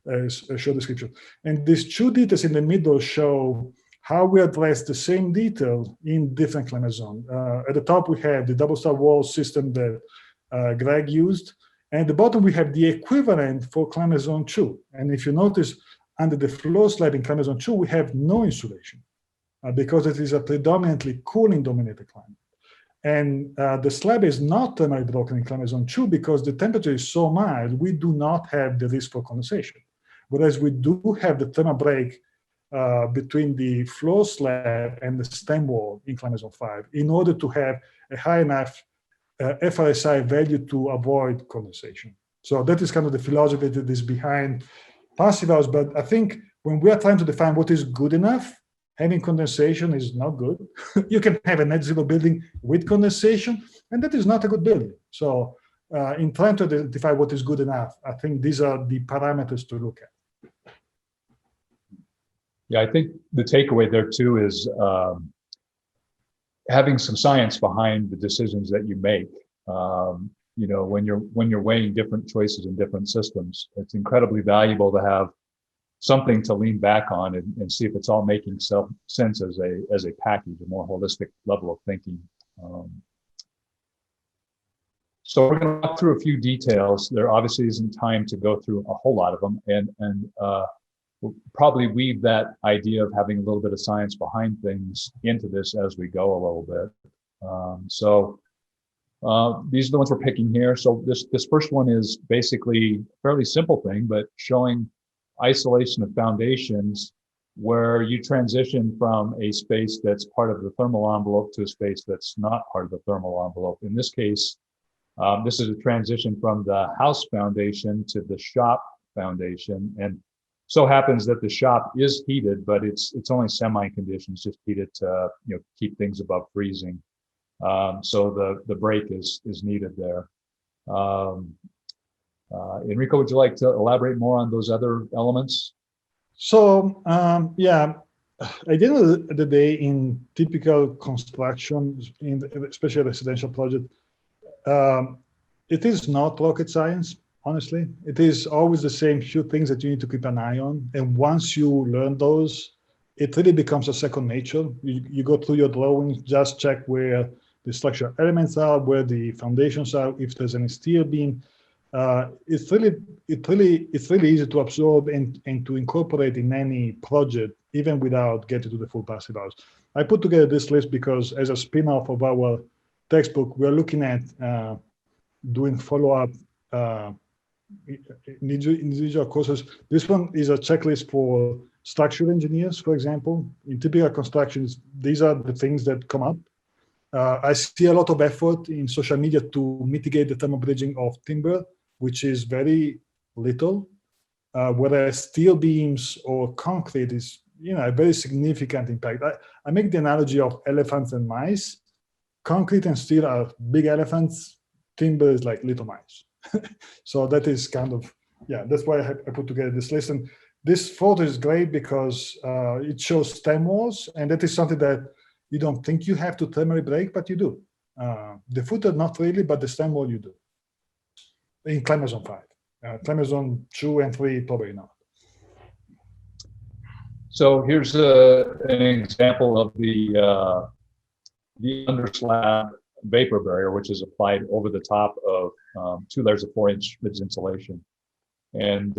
a short description. And these two details in the middle show how we address the same detail in different climate zones. At the top, we have the double star wall system that Greg used. And at the bottom, we have the equivalent for climate zone 2. And if you notice, under the floor slab in climate zone 2, we have no insulation because it is a predominantly cooling dominated climate. And the slab is not thermally broken in climate zone 2 because the temperature is so mild, we do not have the risk for condensation. Whereas we do have the thermal break between the floor slab and the stem wall in climate zone 5 in order to have a high enough FRSI value to avoid condensation. So that is kind of the philosophy that is behind passive house. But I think when we are trying to define what is good enough, having condensation is not good. You can have a net zero building with condensation, and that is not a good building. So in trying to identify what is good enough, I think these are the parameters to look at. Yeah, I think the takeaway there too is having some science behind the decisions that you make. You know, when you're weighing different choices in different systems, it's incredibly valuable to have something to lean back on and see if it's all making sense as a package, a more holistic level of thinking. So we're going to walk through a few details. There obviously isn't time to go through a whole lot of them, and we'll probably weave that idea of having a little bit of science behind things into this as we go a little bit. These are the ones we're picking here. So this first one is basically a fairly simple thing, but showing isolation of foundations where you transition from a space that's part of the thermal envelope to a space that's not part of the thermal envelope. In this case, this is a transition from the house foundation to the shop foundation, and so happens that the shop is heated, but it's only semi-conditions, just heated to keep things above freezing. So the break is needed there. Enrico, would you like to elaborate more on those other elements? So yeah, at the end of the day, in typical construction, especially a residential project, it is not rocket science. Honestly, it is always the same few things that you need to keep an eye on. And once you learn those, it really becomes a second nature. You go through your drawings, just check where the structural elements are, where the foundations are, if there's any steel beam. It's really easy to absorb and to incorporate in any project, even without getting to the full passive house. I put together this list because as a spin-off of our textbook, we're looking at doing follow-up individual courses. This one is a checklist for structural engineers, for example. In typical constructions, these are the things that come up. I see a lot of effort in social media to mitigate the thermal bridging of timber, which is very little, whereas steel beams or concrete is a very significant impact. I make the analogy of elephants and mice. Concrete and steel are big elephants. Timber is like little mice. So that is kind of, that's why I put together this list. And this photo is great because it shows stem walls, and that is something that you don't think you have to thermally break, but you do. The footer, not really, but the stem wall you do. In climate zone 5. Climate zone 2 and 3, probably not. So here's an example of the underslab vapor barrier, which is applied over the top of 2 layers of 4-inch insulation. And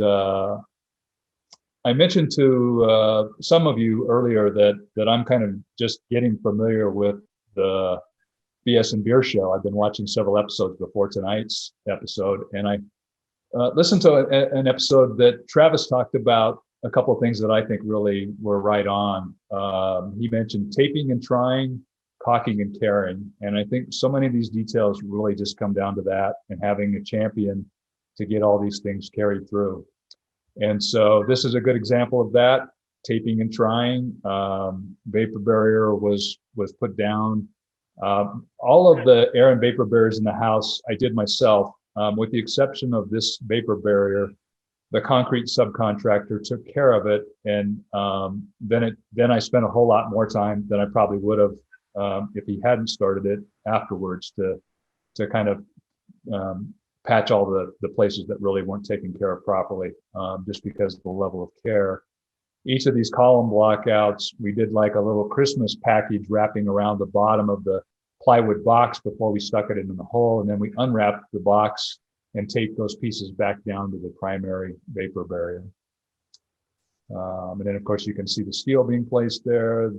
I mentioned to some of you earlier that I'm kind of just getting familiar with the BS and Beer show. I've been watching several episodes before tonight's episode, and listened to an episode that Travis talked about a couple of things that I think really were right on. He mentioned taping and trying, caulking and tearing. And I think so many of these details really just come down to that and having a champion to get all these things carried through. And so this is a good example of that, taping and trying. Vapor barrier was put down. All of the air and vapor barriers in the house, I did myself, with the exception of this vapor barrier. The concrete subcontractor took care of it. And then I spent a whole lot more time than I probably would have if he hadn't started it afterwards to kind of patch all the places that really weren't taken care of properly, just because of the level of care. Each of these column blockouts, we did like a little Christmas package wrapping around the bottom of the plywood box before we stuck it in the hole. And then we unwrapped the box and taped those pieces back down to the primary vapor barrier. And then of course you can see the steel being placed there.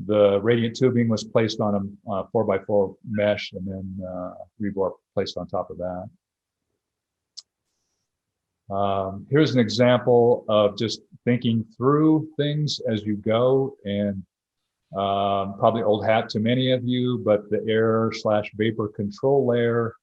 The radiant tubing was placed on a 4x4 mesh, and then rebar placed on top of that. Here's an example of just thinking through things as you go, and probably old hat to many of you, but the air/vapor control layer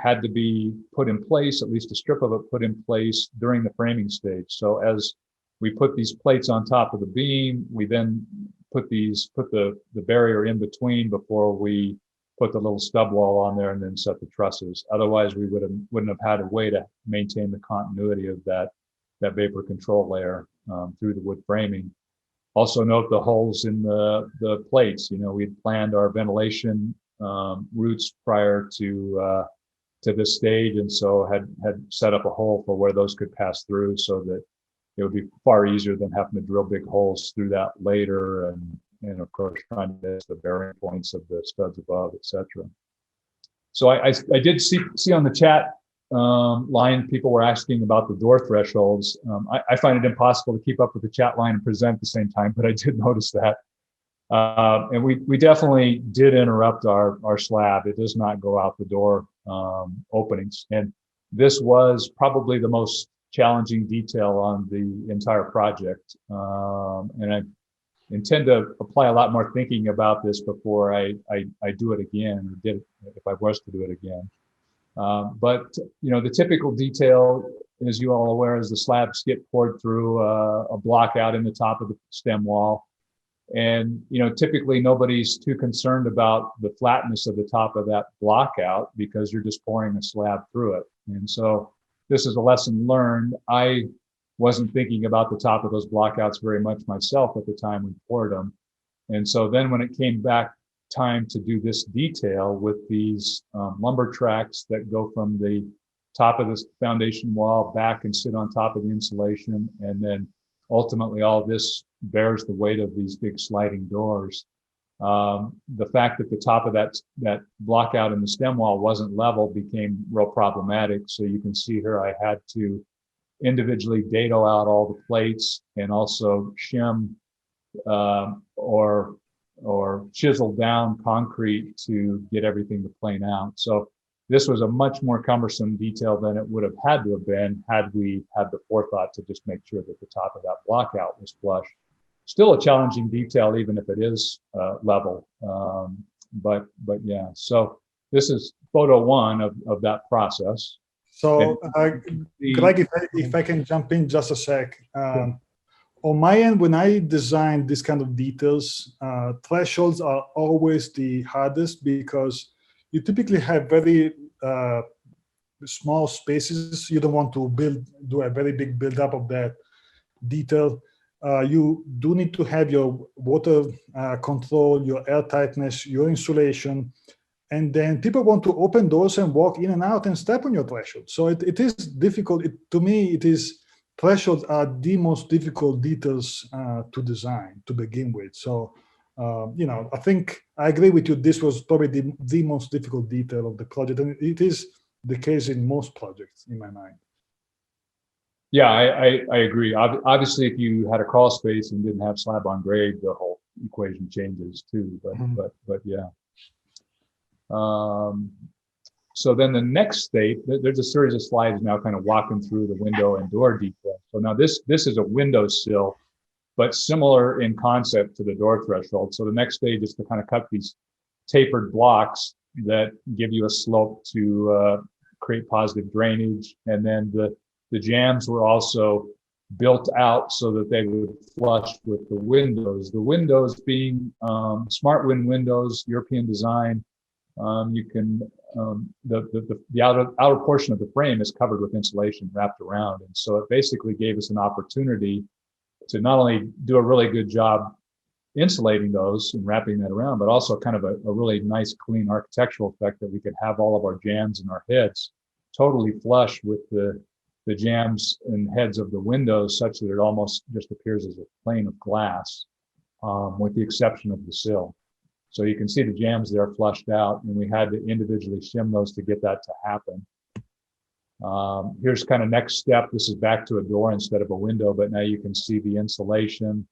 had to be put in place, at least a strip of it put in place during the framing stage. So as we put these plates on top of the beam, we then put the barrier in between before we put the little stub wall on there and then set the trusses. Otherwise, we wouldn't have had a way to maintain the continuity of that vapor control layer through the wood framing. Also note the holes in the plates. You know, we'd planned our ventilation routes prior to this stage, and so had set up a hole for where those could pass through, so that it would be far easier than having to drill big holes through that later, and of course trying to miss the bearing points of the studs above, etc. So I did see on the chat line, people were asking about the door thresholds. I find it impossible to keep up with the chat line and present at the same time, but I did notice that. And we definitely did interrupt our slab. It does not go out the door openings. And this was probably the most challenging detail on the entire project. And I intend to apply a lot more thinking about this before I do it again, or did it, if I was to do it again. But you know, the typical detail, as you all are aware, is the slabs get poured through a block out in the top of the stem wall. And, you know, typically nobody's too concerned about the flatness of the top of that block out because you're just pouring a slab through it. And so this is a lesson learned. I wasn't thinking about the top of those blockouts very much myself at the time we poured them. And so then when it came back time to do this detail with these lumber tracks that go from the top of this foundation wall back and sit on top of the insulation, and then ultimately all this bears the weight of these big sliding doors. The fact that the top of that block out in the stem wall wasn't level became real problematic. So you can see here I had to individually dado out all the plates and also shim or chisel down concrete to get everything to plane out. So this was a much more cumbersome detail than it would have had to have been had we had the forethought to just make sure that the top of that block out was flush. Still a challenging detail, even if it is level. But yeah, so this is photo one of that process. So, Greg, if I can jump in just a sec. On my end, when I design this kind of details, thresholds are always the hardest because you typically have very small spaces. You don't want to do a very big buildup of that detail. You do need to have your water control, your air tightness, your insulation, and then people want to open doors and walk in and out and step on your threshold. So it is difficult. To me, thresholds are the most difficult details to design to begin with. So, you know, I think I agree with you. This was probably the most difficult detail of the project, and it is the case in most projects, in my mind. Yeah, I agree. Obviously, if you had a crawl space and didn't have slab on grade, the whole equation changes too. But yeah. So then the next stage, there's a series of slides now kind of walking through the window and door detail. So now this is a window sill, but similar in concept to the door threshold. So the next stage is to kind of cut these tapered blocks that give you a slope to create positive drainage. And then the jambs were also built out so that they would flush with the windows. The windows being smart wind windows, European design. You can the outer portion of the frame is covered with insulation wrapped around, and so it basically gave us an opportunity to not only do a really good job insulating those and wrapping that around, but also kind of a really nice, clean architectural effect that we could have all of our jambs and our heads totally flush with the jambs and heads of the windows, such that it almost just appears as a plane of glass, with the exception of the sill. So you can see the jambs there flushed out, and we had to individually shim those to get that to happen. Here's kind of next step. This is back to a door instead of a window, but now you can see the insulation,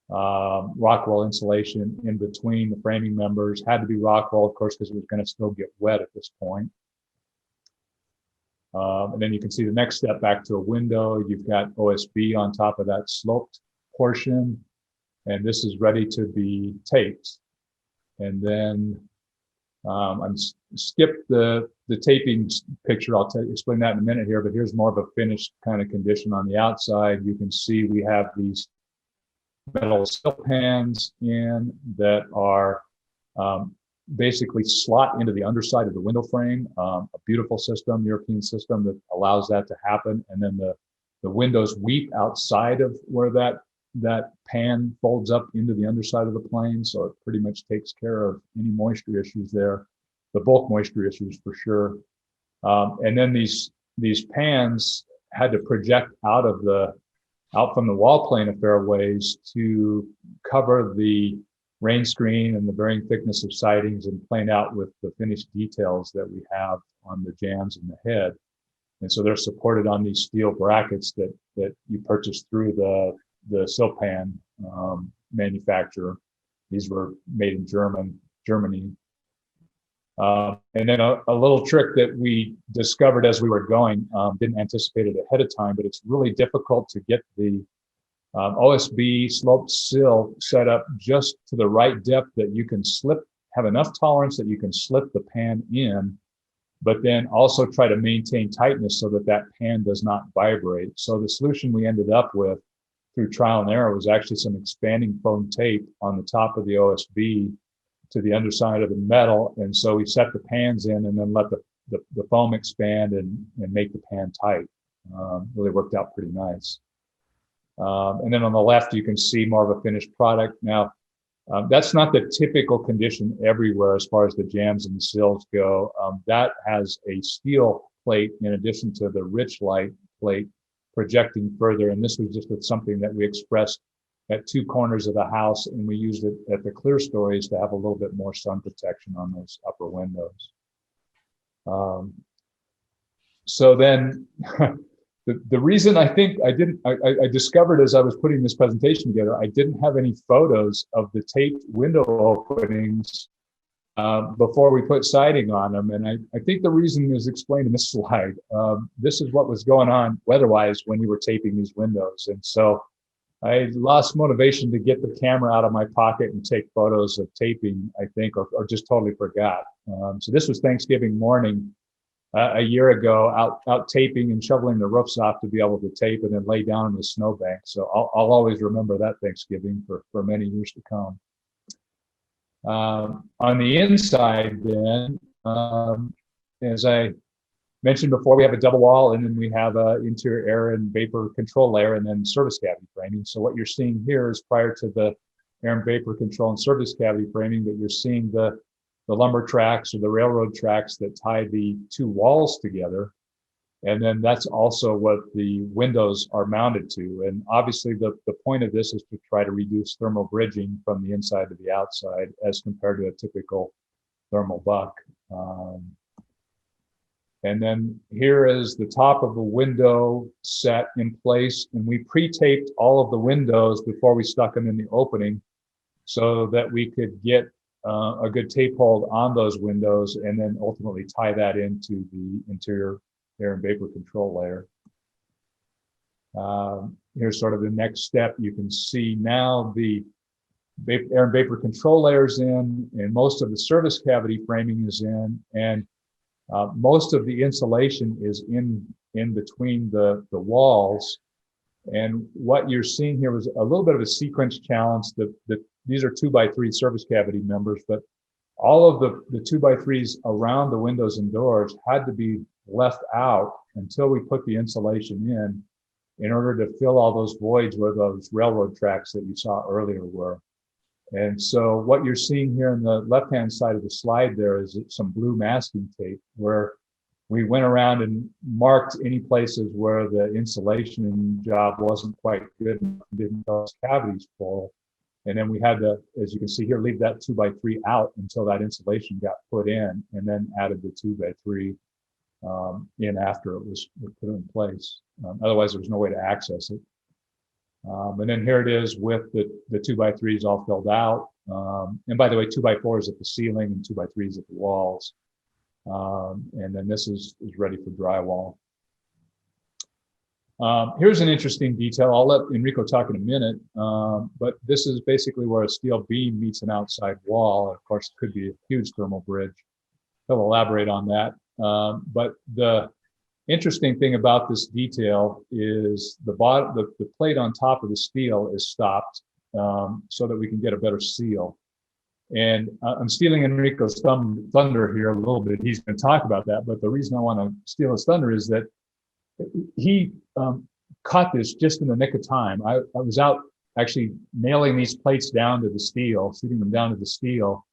Rockwell insulation in between the framing members. Had to be Rockwell, of course, because it was going to still get wet at this point. And then you can see the next step back to a window. You've got OSB on top of that sloped portion, and this is ready to be taped. And then I'm skipped the taping picture. I'll explain that in a minute here, but here's more of a finished kind of condition on the outside. You can see we have these metal sill pans in that are basically slot into the underside of the window frame. A beautiful system, European system that allows that to happen. And then the windows weep outside of where that pan folds up into the underside of the plane. So it pretty much takes care of any moisture issues there, the bulk moisture issues for sure. And then these pans had to project out from the wall plane a fair ways to cover the rain screen and the varying thickness of sidings and plane out with the finished details that we have on the jambs and the head. And so they're supported on these steel brackets that you purchase through the Silpan manufacturer. These were made in Germany. And then a little trick that we discovered as we were going, didn't anticipate it ahead of time, but it's really difficult to get the OSB sloped sill set up just to the right depth that you can have enough tolerance that you can slip the pan in, but then also try to maintain tightness so that pan does not vibrate. So the solution we ended up with through trial and error was actually some expanding foam tape on the top of the OSB to the underside of the metal. And so we set the pans in and then let the foam expand and make the pan tight. Really worked out pretty nice. And then on the left, you can see more of a finished product. Now, that's not the typical condition everywhere as far as the jambs and the sills go. That has a steel plate in addition to the rich light plate projecting further. And this was just something that we expressed at two corners of the house, and we used it at the clear stories to have a little bit more sun protection on those upper windows. So then the reason I think I discovered as I was putting this presentation together, I didn't have any photos of the taped window openings before we put siding on them. And I think the reason is explained in this slide. This is what was going on weather-wise when we were taping these windows. And so I lost motivation to get the camera out of my pocket and take photos of taping, I think, or just totally forgot. So this was Thanksgiving morning a year ago, out taping and shoveling the roofs off to be able to tape and then lay down in the snowbank. So I'll always remember that Thanksgiving for many years to come. On the inside then, as I mentioned before, we have a double wall and then we have an interior air and vapor control layer and then service cavity framing. So what you're seeing here is prior to the air and vapor control and service cavity framing, that you're seeing the lumber tracks or the railroad tracks that tie the two walls together. And then that's also what the windows are mounted to. And obviously the point of this is to try to reduce thermal bridging from the inside to the outside as compared to a typical thermal buck. And then here is the top of the window set in place, and we pre-taped all of the windows before we stuck them in the opening so that we could get a good tape hold on those windows, and then ultimately tie that into the interior air and vapor control layer. Here's sort of the next step. You can see now the air and vapor control layers in, and most of the service cavity framing is in, and most of the insulation is in between the walls. And what you're seeing here was a little bit of a sequence challenge. These are 2x3 service cavity members, but all of the 2x3s around the windows and doors had to be left out until we put the insulation in order to fill all those voids where those railroad tracks that you saw earlier were. And so what you're seeing here on the left-hand side of the slide there is some blue masking tape where we went around and marked any places where the insulation job wasn't quite good and didn't cause cavities full. And then we had to, as you can see here, leave that 2x3 out until that insulation got put in, and then added the 2x3 in after it was put in place. Otherwise, there was no way to access it. And then here it is with the 2x3s all filled out. And by the way, 2x4s at the ceiling and 2x3s at the walls. And then this is ready for drywall. Here's an interesting detail. I'll let Enrico talk in a minute, but this is basically where a steel beam meets an outside wall. Of course, it could be a huge thermal bridge. He'll elaborate on that. But the interesting thing about this detail is the plate on top of the steel is stopped so that we can get a better seal. And I'm stealing Enrico's thunder here a little bit. He's going to talk about that. But the reason I want to steal his thunder is that he caught this just in the nick of time. I was out actually nailing these plates down to the steel, shooting them down to the steel,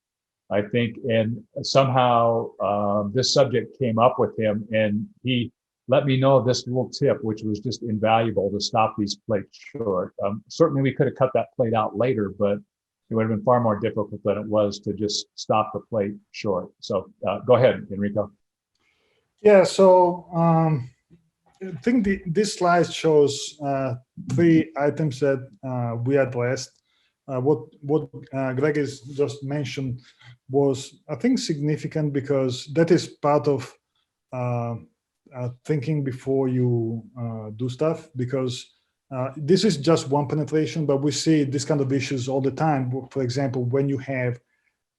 I think. And somehow this subject came up with him, and he let me know this little tip, which was just invaluable to stop these plates short. Certainly we could have cut that plate out later, but it would have been far more difficult than it was to just stop the plate short. So go ahead, Enrico. Yeah, so I think this slide shows 3 items that we addressed. What Greg has just mentioned was, I think, significant, because that is part of thinking before you do stuff, because this is just one penetration, but we see this kind of issues all the time. For example, when you have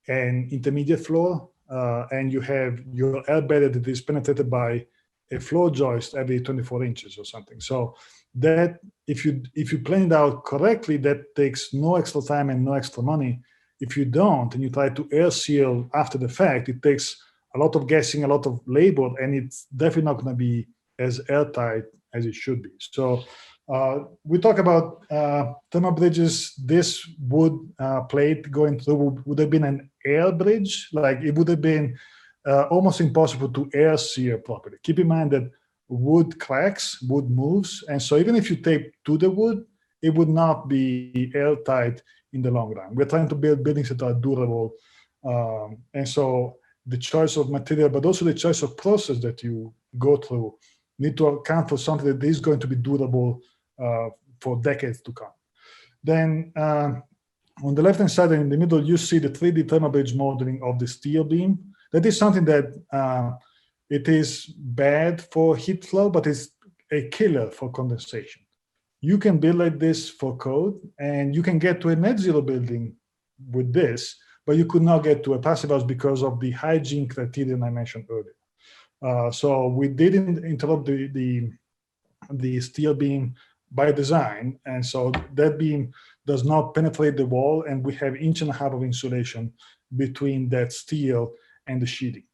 an intermediate floor and you have your air bedded that is penetrated by a floor joist every 24 inches or something. So that if you plan it out correctly, that takes no extra time and no extra money. If you don't, and you try to air seal after the fact, it takes a lot of guessing, a lot of labor, and it's definitely not going to be as airtight as it should be. So we talk about thermal bridges. This wood plate going through would have been an air bridge. Like, it would have been almost impossible to air seal properly. Keep in mind that wood cracks, wood moves, and so even if you tape to the wood, it would not be airtight in the long run. We're trying to build buildings that are durable, and so the choice of material, but also the choice of process that you go through, need to account for something that is going to be durable for decades to come. Then on the left-hand side and in the middle, you see the 3D thermal bridge modeling of the steel beam. That is something that it is bad for heat flow, but it's a killer for condensation. You can build like this for code, and you can get to a net zero building with this, but you could not get to a passive house because of the hygiene criterion I mentioned earlier. So we didn't interrupt the steel beam by design, and so that beam does not penetrate the wall, and we have 1.5 inches of insulation between that steel and the sheeting.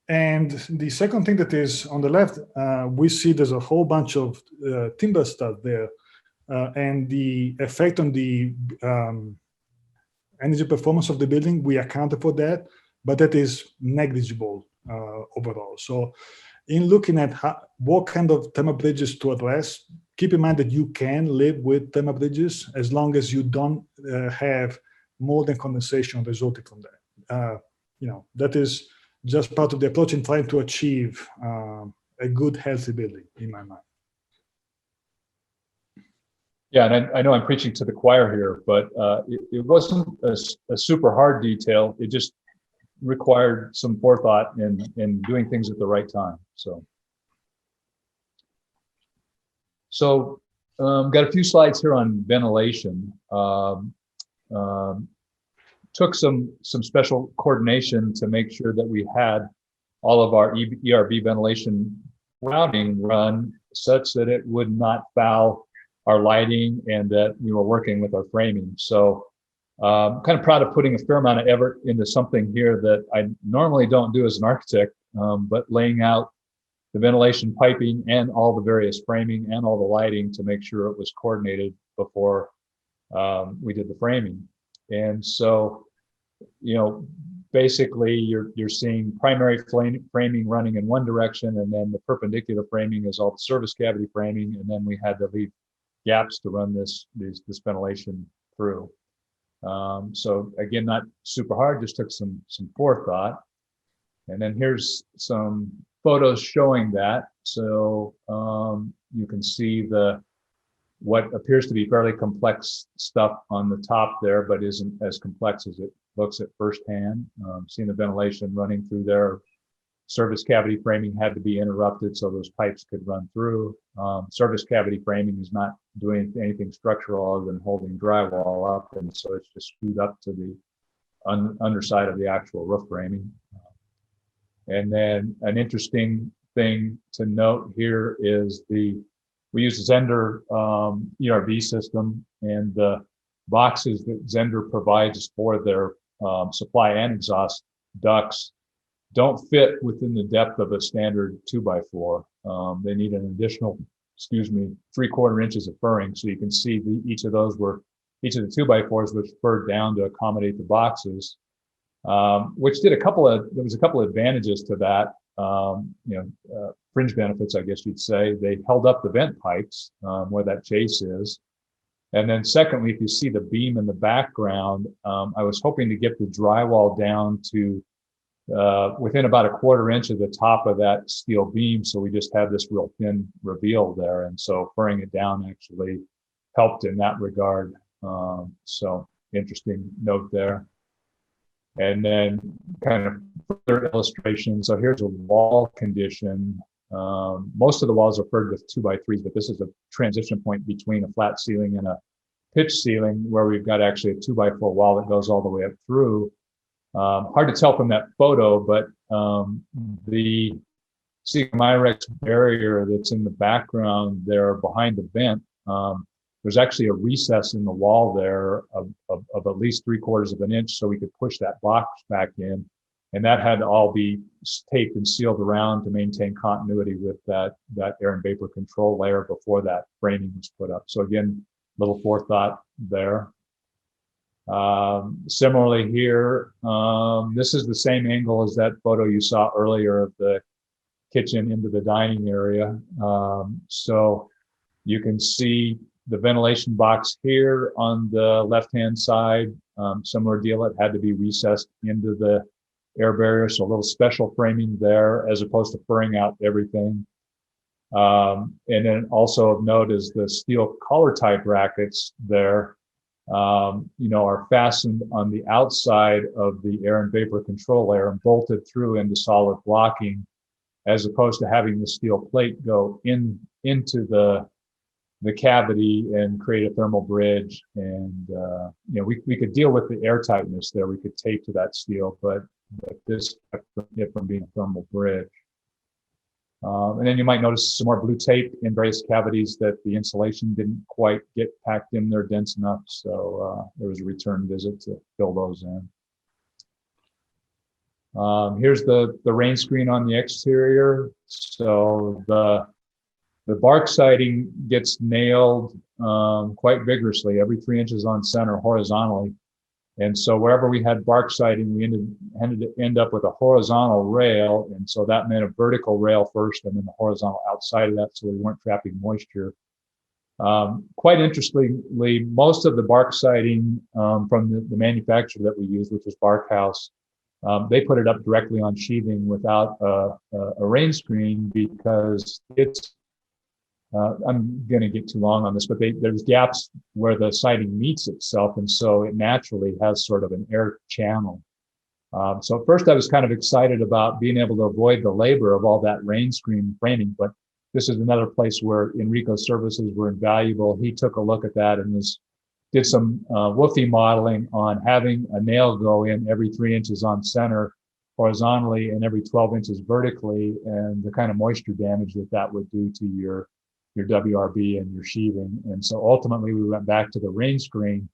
And the second thing that is on the left, we see there's a whole bunch of timber studs there, and the effect on the energy performance of the building, we accounted for that, but that is negligible overall. So in looking at what kind of thermal bridges to address, keep in mind that you can live with thermal bridges as long as you don't have more than condensation resulting from that. That is just part of the approach in trying to achieve a good, healthy building, in my mind. Yeah, and I know I'm preaching to the choir here, but it wasn't a super hard detail. It just required some forethought in doing things at the right time. So got a few slides here on ventilation. Took some special coordination to make sure that we had all of our ERB ventilation routing run such that it would not foul our lighting and that we were working with our framing. So kind of proud of putting a fair amount of effort into something here that I normally don't do as an architect, but laying out the ventilation piping and all the various framing and all the lighting to make sure it was coordinated before we did the framing. And so, basically you're seeing primary framing running in one direction, and then the perpendicular framing is all the service cavity framing, and then we had to leave gaps to run this ventilation through. So again, not super hard, just took some forethought. And then here's some photos showing that. So you can see what appears to be fairly complex stuff on the top there, but isn't as complex as it looks at first hand. Seeing the ventilation running through there. Service cavity framing had to be interrupted so those pipes could run through. Service cavity framing is not doing anything structural other than holding drywall up, and so it's just screwed up to the underside of the actual roof framing. And then an interesting thing to note here is we use Zender ERV system, and the boxes that Zender provides for their supply and exhaust ducts don't fit within the depth of a standard 2x4. They need an additional, 3/4 inches of furring. So you can see each of the 2x4s was furred down to accommodate the boxes, which there was a couple of advantages to that. Fringe benefits, I guess you'd say. They held up the vent pipes where that chase is. And then secondly, if you see the beam in the background, I was hoping to get the drywall down to within about a 1/4 inch of the top of that steel beam. So we just have this real thin reveal there. And so furring it down actually helped in that regard. So interesting note there. And then kind of further illustration. So here's a wall condition. Most of the walls are furred with 2x3s, but this is a transition point between a flat ceiling and a pitch ceiling where we've got actually a 2x4 wall that goes all the way up through. Hard to tell from that photo, but the Myrex barrier that's in the background there behind the vent, there's actually a recess in the wall there of at least 3/4 of an inch, so we could push that box back in, and that had to all be taped and sealed around to maintain continuity with that air and vapor control layer before that framing was put up. So again, little forethought there. Similarly here, this is the same angle as that photo you saw earlier of the kitchen into the dining area. So you can see the ventilation box here on the left-hand side. Similar deal, it had to be recessed into the air barrier, so a little special framing there as opposed to furring out everything. And then also of note is the steel collar type brackets there. Are fastened on the outside of the air and vapor control layer and bolted through into solid blocking, as opposed to having the steel plate go into the cavity and create a thermal bridge. And we could deal with the airtightness there. We could tape to that steel, but this kept it from being a thermal bridge. And then you might notice some more blue tape in various cavities that the insulation didn't quite get packed in there dense enough. So there was a return visit to fill those in. Here's the rain screen on the exterior. So the bark siding gets nailed quite vigorously, every 3 inches on center horizontally. And so wherever we had bark siding, we end up with a horizontal rail. And so that meant a vertical rail first and then the horizontal outside of that, so we weren't trapping moisture. Quite interestingly, most of the bark siding from the manufacturer that we use, which is Barkhouse, they put it up directly on sheathing without a rain screen because it's I'm going to get too long on this, but there's gaps where the siding meets itself, and so it naturally has sort of an air channel. So at first I was kind of excited about being able to avoid the labor of all that rain screen framing, but this is another place where Enrico's services were invaluable. He took a look at that and did some woofy modeling on having a nail go in every 3 inches on center horizontally and every 12 inches vertically, and the kind of moisture damage that would do to your WRB and your sheathing. And so ultimately we went back to the rain screen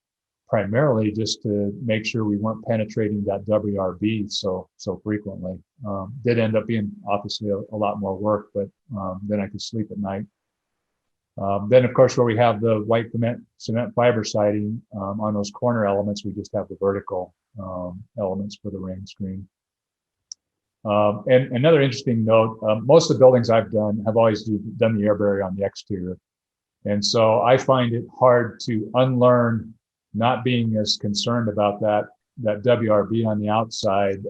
primarily just to make sure we weren't penetrating that WRB so frequently. Did end up being obviously a lot more work, but then I could sleep at night. Then of course, where we have the white cement fiber siding on those corner elements, we just have the vertical elements for the rain screen. And another interesting note, most of the buildings I've done have always done the air barrier on the exterior. And so I find it hard to unlearn not being as concerned about that WRB on the outside.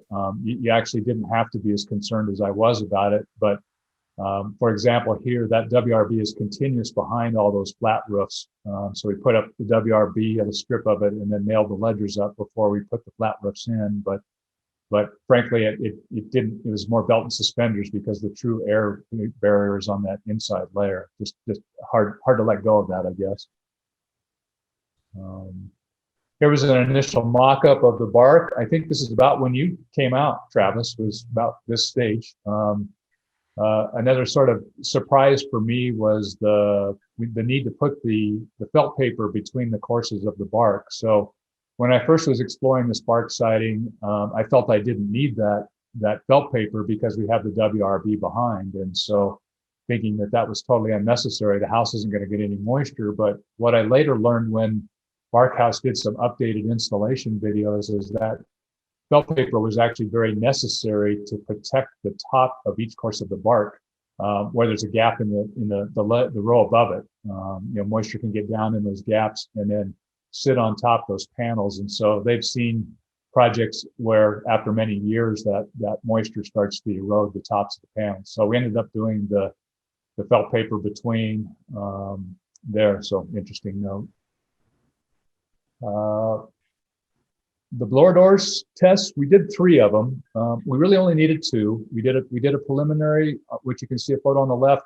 You actually didn't have to be as concerned as I was about it. But for example, here, that WRB is continuous behind all those flat roofs. So we put up the WRB and a strip of it and then nailed the ledgers up before we put the flat roofs in. But frankly, it didn't. It was more belt and suspenders because the true air barrier is on that inside layer. Just hard to let go of that, I guess. Here was an initial mock-up of the bark. I think this is about when you came out, Travis. Was about this stage. Another sort of surprise for me was the need to put the felt paper between the courses of the bark. So when I first was exploring this bark siding, I felt I didn't need that felt paper because we have the WRB behind. And so thinking that was totally unnecessary, the house isn't going to get any moisture. But what I later learned when Barkhouse did some updated installation videos is that felt paper was actually very necessary to protect the top of each course of the bark, where there's a gap in the row above it. Moisture can get down in those gaps and then sit on top those panels. And so they've seen projects where after many years that moisture starts to erode the tops of the panels. So we ended up doing the felt paper between there. So interesting note. The blower doors tests, we did 3 of them. We really only needed 2. We did a preliminary, which you can see a photo on the left.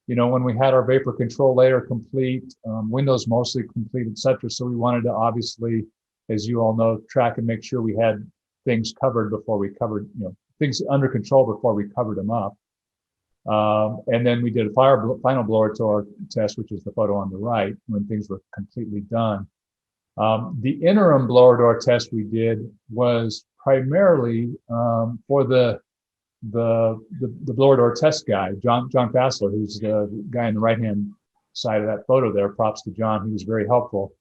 When we had our vapor control layer complete, windows mostly complete, etc. So we wanted to obviously, as you all know, track and make sure we had things covered before we covered, things under control before we covered them up. And then we did a final blower door test, which is the photo on the right, when things were completely done. The interim blower door test we did was primarily for the blower door test guy, John Fassler, who's the guy on the right-hand side of that photo there. Props to John, he was very helpful.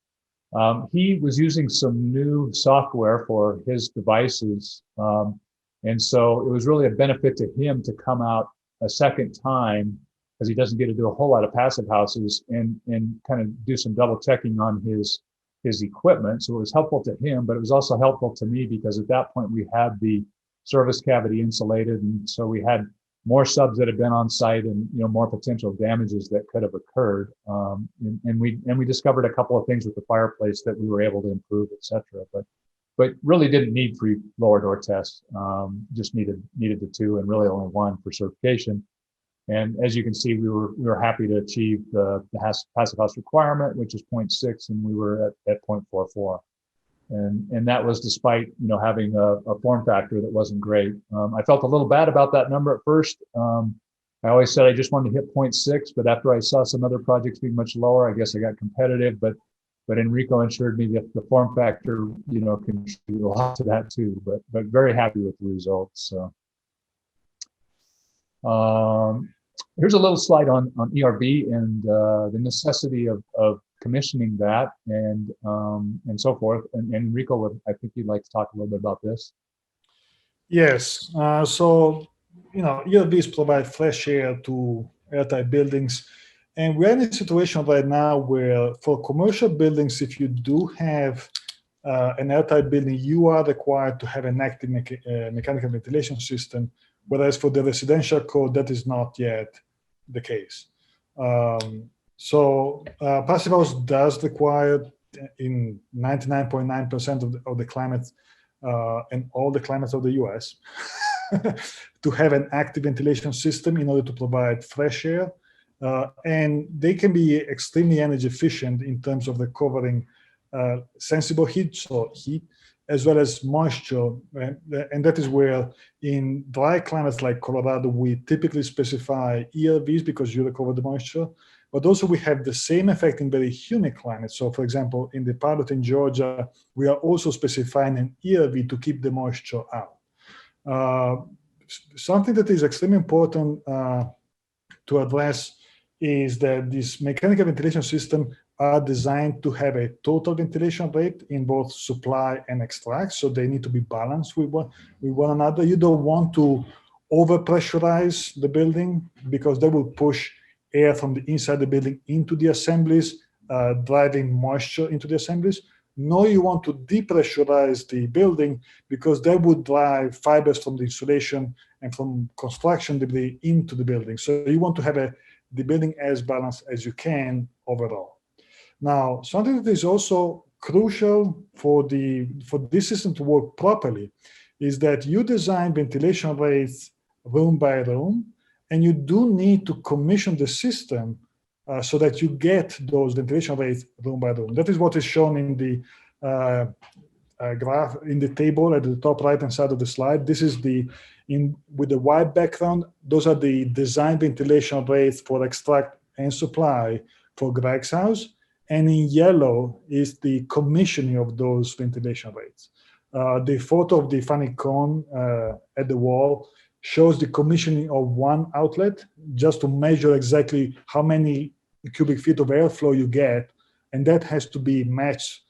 He was using some new software for his devices. And so it was really a benefit to him to come out a second time, because he doesn't get to do a whole lot of passive houses, and kind of do some double checking on his equipment. So it was helpful to him, but it was also helpful to me because at that point we had the service cavity insulated, and so we had more subs that had been on site and more potential damages that could have occurred. And we discovered a couple of things with the fireplace that we were able to improve, etc. But really didn't need 3 blower door tests. Just needed the 2, and really only 1 for certification. And as you can see, we were happy to achieve the passive house requirement, which is 0.6, and we were at 0.44. And that was despite having a form factor that wasn't great. I felt a little bad about that number at first. I always said I just wanted to hit 0.6, but after I saw some other projects being much lower, I guess I got competitive. But Enrico assured me that the form factor contributed a lot to that too. But very happy with the results. So. Here's a little slide on ERB and the necessity of commissioning that and so forth. And Enrico, I think you'd like to talk a little bit about this. Yes. So ERBs provide fresh air to airtight buildings, and we're in a situation right now where for commercial buildings, if you do have an airtight building, you are required to have an active mechanical ventilation system. Whereas for the residential code, that is not yet the case. Passive house does require in 99.9% of the climates and all the climates of the US to have an active ventilation system in order to provide fresh air. And they can be extremely energy efficient in terms of recovering sensible heat, so heat, as well as moisture. And that is where in dry climates like Colorado, we typically specify ERVs because you recover the moisture. But also we have the same effect in very humid climates. So for example, in the pilot in Georgia, we are also specifying an ERV to keep the moisture out. Something that is extremely important to address is that this mechanical ventilation system are designed to have a total ventilation rate in both supply and extract. So they need to be balanced with one another. You don't want to overpressurize the building because that will push air from the inside the building into the assemblies, driving moisture into the assemblies. Nor you want to depressurize the building because that would drive fibers from the insulation and from construction debris into the building. So you want to have the building as balanced as you can overall. Now, something that is also crucial for this system to work properly is that you design ventilation rates room by room, and you do need to commission the system so that you get those ventilation rates room by room. That is what is shown in the graph, in the table at the top right-hand side of the slide. This is with the white background, those are the design ventilation rates for extract and supply for Greg's house. And in yellow is the commissioning of those ventilation rates. The photo of the funny cone at the wall shows the commissioning of one outlet just to measure exactly how many cubic feet of airflow you get. And that has to be matched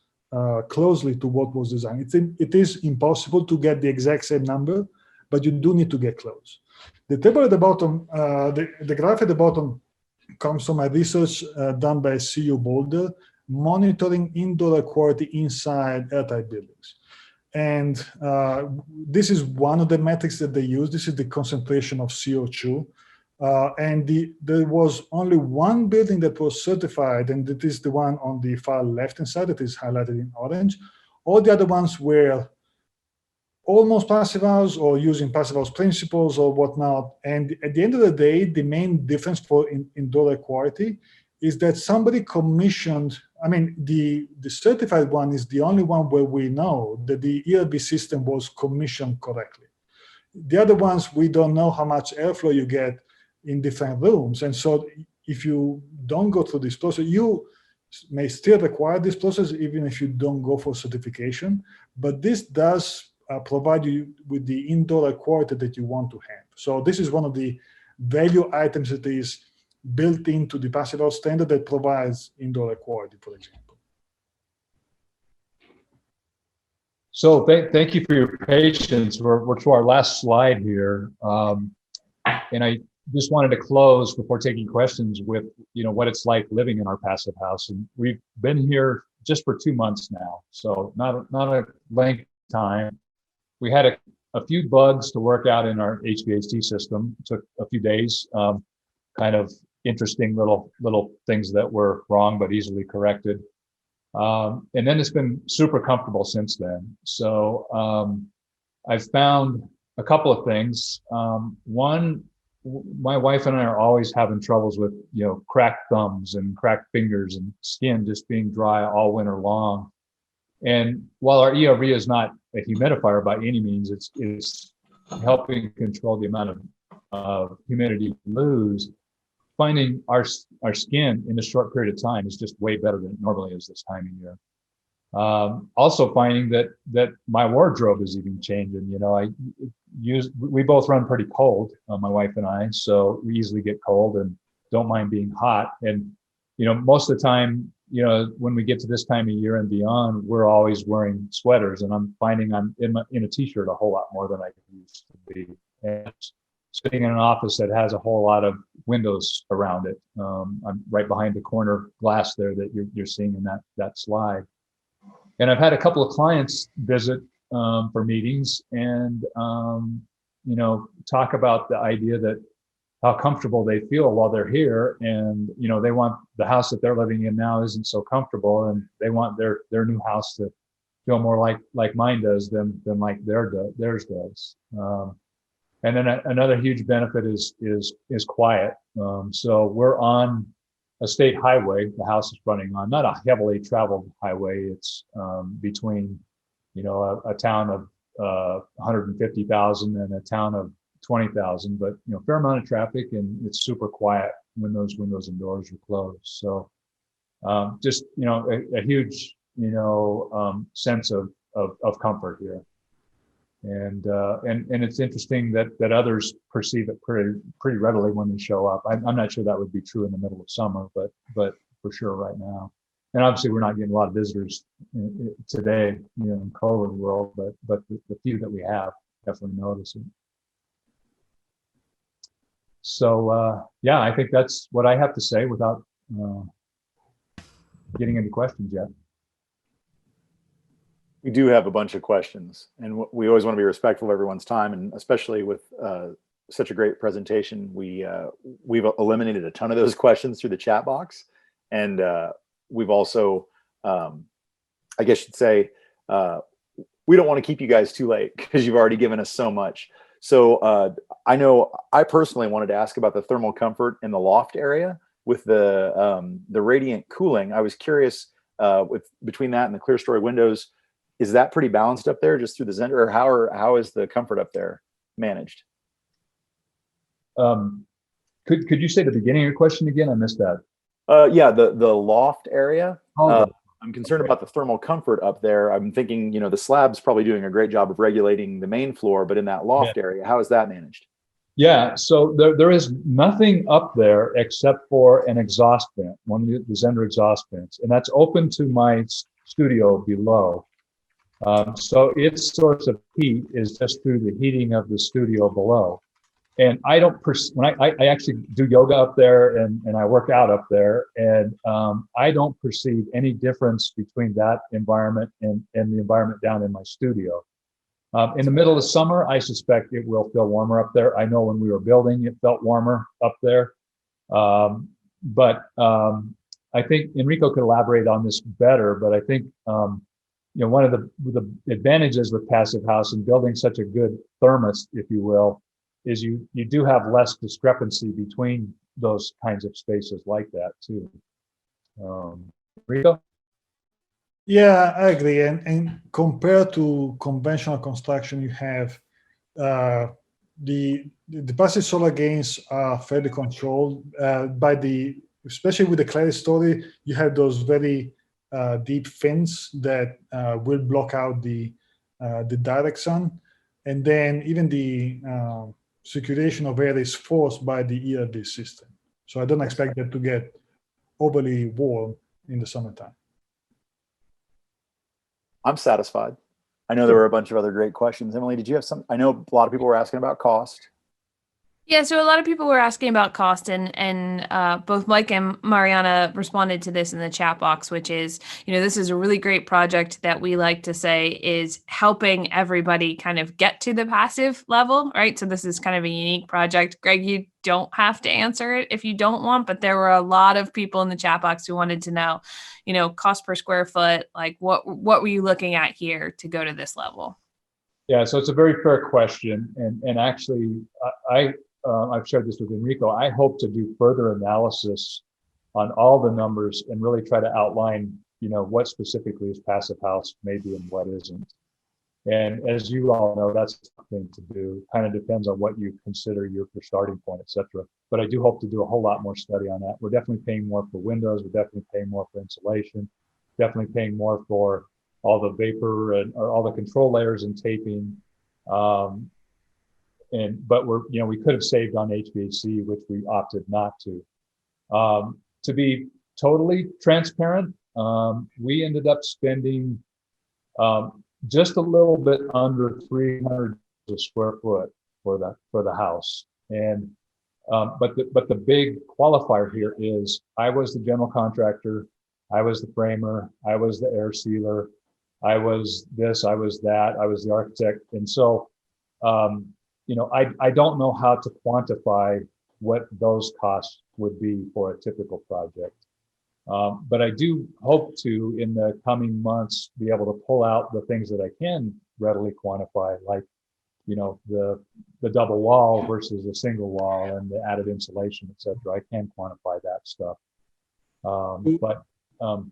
closely to what was designed. It is impossible to get the exact same number, but you do need to get close. The table at the bottom, the graph at the bottom comes from a research done by CU Boulder, monitoring indoor air quality inside airtight buildings. And this is one of the metrics that they use. This is the concentration of CO2. There was only one building that was certified, and that is the one on the far left-hand side that is highlighted in orange. All the other ones were almost passive house or using passive house principles or whatnot. And at the end of the day, the main difference for indoor air quality is that somebody commissioned, I mean, the certified one is the only one where we know that the ERB system was commissioned correctly. The other ones, we don't know how much airflow you get in different rooms. And so if you don't go through this process, you may still require this process even if you don't go for certification. But this does provide you with the indoor air quality that you want to have. So this is one of the value items that is built into the passive house standard that provides indoor air quality, for example. So thank you for your patience. We're to our last slide here. And I just wanted to close before taking questions with, what it's like living in our passive house. And we've been here just for 2 months now. So not a length time. We had a few bugs to work out in our HVAC system. It took a few days, kind of interesting little things that were wrong, but easily corrected. And then it's been super comfortable since then. So I've found a couple of things. One, my wife and I are always having troubles with, cracked thumbs and cracked fingers and skin just being dry all winter long. And while our ERV is not a humidifier by any means, it's helping control the amount of humidity we lose. Finding our skin in a short period of time is just way better than it normally is this time of year. Also finding that my wardrobe is even changing. We both run pretty cold, my wife and I, so we easily get cold and don't mind being hot. And most of the time, when we get to this time of year and beyond, we're always wearing sweaters, and I'm finding I'm in a t-shirt a whole lot more than I used to be. And sitting in an office that has a whole lot of windows around it. I'm right behind the corner glass there that you're seeing in that slide. And I've had a couple of clients visit for meetings and, talk about the idea that how comfortable they feel while they're here. And, you know, they want the house that they're living in now isn't so comfortable, and they want their new house to feel more like mine does than like theirs does. And then another huge benefit is quiet. So we're on a state highway. The house is running on not a heavily traveled highway. It's between, you know, a town of 150,000 and a town of 20,000, but, you know, fair amount of traffic, and it's super quiet when those windows and doors are closed. So just, you know, a huge, you know, sense of comfort here. And it's interesting that others perceive it pretty readily when they show up. I'm not sure that would be true in the middle of summer, but for sure right now. And obviously we're not getting a lot of visitors today, you know, in COVID world, but the few that we have definitely notice it. So yeah, I think that's what I have to say without getting into questions yet. We do have a bunch of questions, and we always want to be respectful of everyone's time, and especially with such a great presentation, we've eliminated a ton of those questions through the chat box, and we've also, I guess you'd say, we don't want to keep you guys too late because you've already given us so much. So I know I personally wanted to ask about the thermal comfort in the loft area with the radiant cooling. I was curious between that and the clear story windows. Is that pretty balanced up there just through the Zender, or how is the comfort up there managed? Could you say the beginning of your question again? I missed that. Yeah, the loft area. Oh, I'm concerned about the thermal comfort up there. I'm thinking, you know, the slab's probably doing a great job of regulating the main floor, but in that loft area, how is that managed? Yeah, so there is nothing up there except for an exhaust vent, one of the Zender exhaust vents, and that's open to my studio below. So its source of heat is just through the heating of the studio below. And I don't, when I actually do yoga up there and I work out up there, and I don't perceive any difference between that environment and the environment down in my studio. In the middle of summer, I suspect it will feel warmer up there. I know when we were building, it felt warmer up there. But I think Enrico could elaborate on this better, but I think, you know, one of the advantages with Passive House and building such a good thermos, if you will, is you do have less discrepancy between those kinds of spaces like that too. Enrico? Yeah, I agree. And compared to conventional construction, you have the passive solar gains are fairly controlled by especially with the cladding story. You have those very deep fins that will block out the direct sun, and then even the circulation of air is forced by the ERD system. So I don't expect that to get overly warm in the summertime. I'm satisfied. I know there were a bunch of other great questions. Emily, did you have some? I know a lot of people were asking about cost. Yeah, so a lot of people were asking about cost, and both Mike and Mariana responded to this in the chat box, which is, you know, this is a really great project that we like to say is helping everybody kind of get to the passive level, right? So this is kind of a unique project. Greg, you don't have to answer it if you don't want, but there were a lot of people in the chat box who wanted to know, you know, cost per square foot, like what were you looking at here to go to this level? Yeah, so it's a very fair question, and actually, I've shared this with Enrico. I hope to do further analysis on all the numbers and really try to outline, you know, what specifically is Passive House maybe and what isn't. And as you all know, that's the thing to do. Kind of depends on what you consider your starting point, et cetera. But I do hope to do a whole lot more study on that. We're definitely paying more for windows. We're definitely paying more for insulation. Definitely paying more for all the vapor or all the control layers and taping. But we could have saved on HVAC, which we opted not to. To be totally transparent, we ended up spending just a little bit under 300 a square foot for the house. And but the big qualifier here is I was the general contractor, I was the framer, I was the air sealer, I was this, I was that, I was the architect, and so. You know, I don't know how to quantify what those costs would be for a typical project. But I do hope to, in the coming months, be able to pull out the things that I can readily quantify, like, you know, the double wall versus a single wall and the added insulation, et cetera. I can quantify that stuff.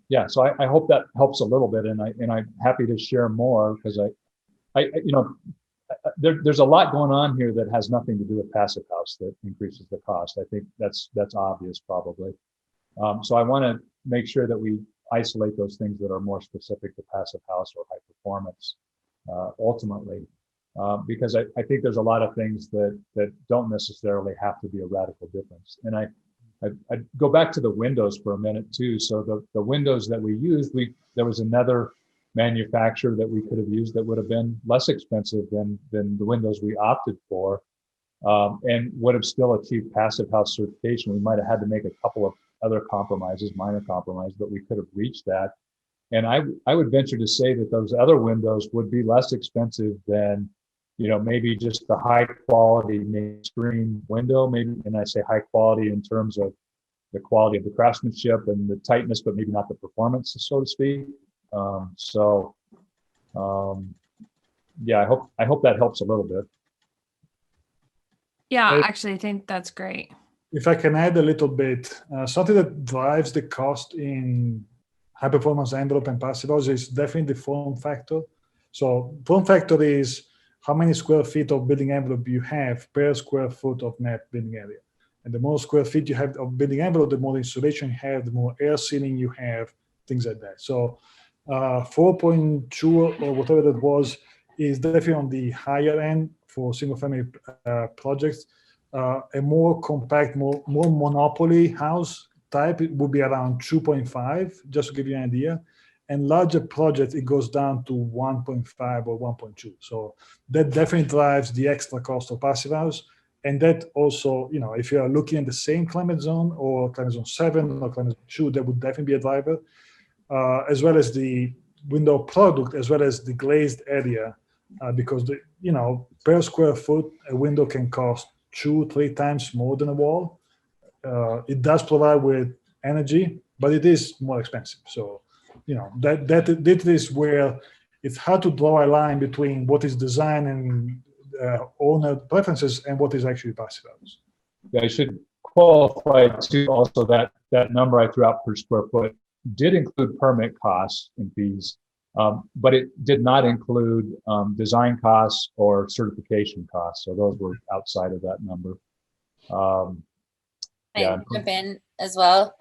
Yeah, so I hope that helps a little bit, and I'm happy to share more, because there's a lot going on here that has nothing to do with Passive House that increases the cost. I think that's obvious, probably. So I want to make sure that we isolate those things that are more specific to Passive House or high performance, ultimately, because I think there's a lot of things that don't necessarily have to be a radical difference. And I go back to the windows for a minute too. So the windows that we used, there was another manufacturer that we could have used that would have been less expensive than the windows we opted for, and would have still achieved Passive House certification. We might have had to make a couple of other compromises, minor compromises, but we could have reached that. And I would venture to say that those other windows would be less expensive than, you know, maybe just the high quality mainstream window, maybe, and I say high quality in terms of the quality of the craftsmanship and the tightness, but maybe not the performance, so to speak. Yeah, I hope that helps a little bit. Yeah, actually, I think that's great. If I can add a little bit, something that drives the cost in high performance envelope and Passive House is definitely the form factor. So form factor is how many square feet of building envelope you have per square foot of net building area. And the more square feet you have of building envelope, the more insulation you have, the more air sealing you have, things like that. So 4.2 or whatever that was is definitely on the higher end for single family projects. A more compact, more monopoly house type, it would be around 2.5, just to give you an idea. And larger projects, it goes down to 1.5 or 1.2. So that definitely drives the extra cost of Passive House. And that also, you know, if you are looking at the same climate zone or climate zone 7 or climate zone 2, that would definitely be a driver, as well as the window product, as well as the glazed area, because, you know, per square foot, a window can cost 2-3 times more than a wall. It does provide with energy, but it is more expensive. So, you know, that is where it's hard to draw a line between what is design and owner preferences and what is actually Passive House. Yeah, I should qualify too also that number I threw out per square foot did include permit costs and fees, but it did not include design costs or certification costs. So those were outside of that number. I jump in as well.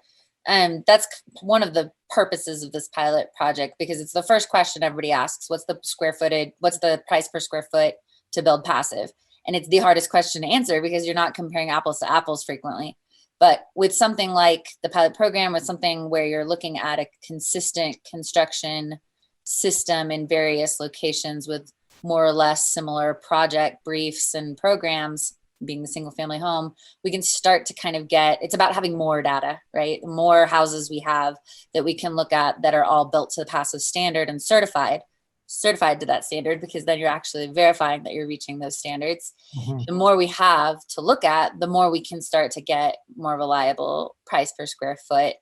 That's one of the purposes of this pilot project, because it's the first question everybody asks: what's the square footage? What's the price per square foot to build passive? And it's the hardest question to answer because you're not comparing apples to apples frequently. But with something like the pilot program, with something where you're looking at a consistent construction system in various locations with more or less similar project briefs and programs, being the single family home, we can start to kind of it's about having more data, right? The more houses we have that we can look at that are all built to the passive standard and certified to that standard, because then you're actually verifying that you're reaching those standards. Mm-hmm. The more we have to look at, the more we can start to get more reliable price per square foot.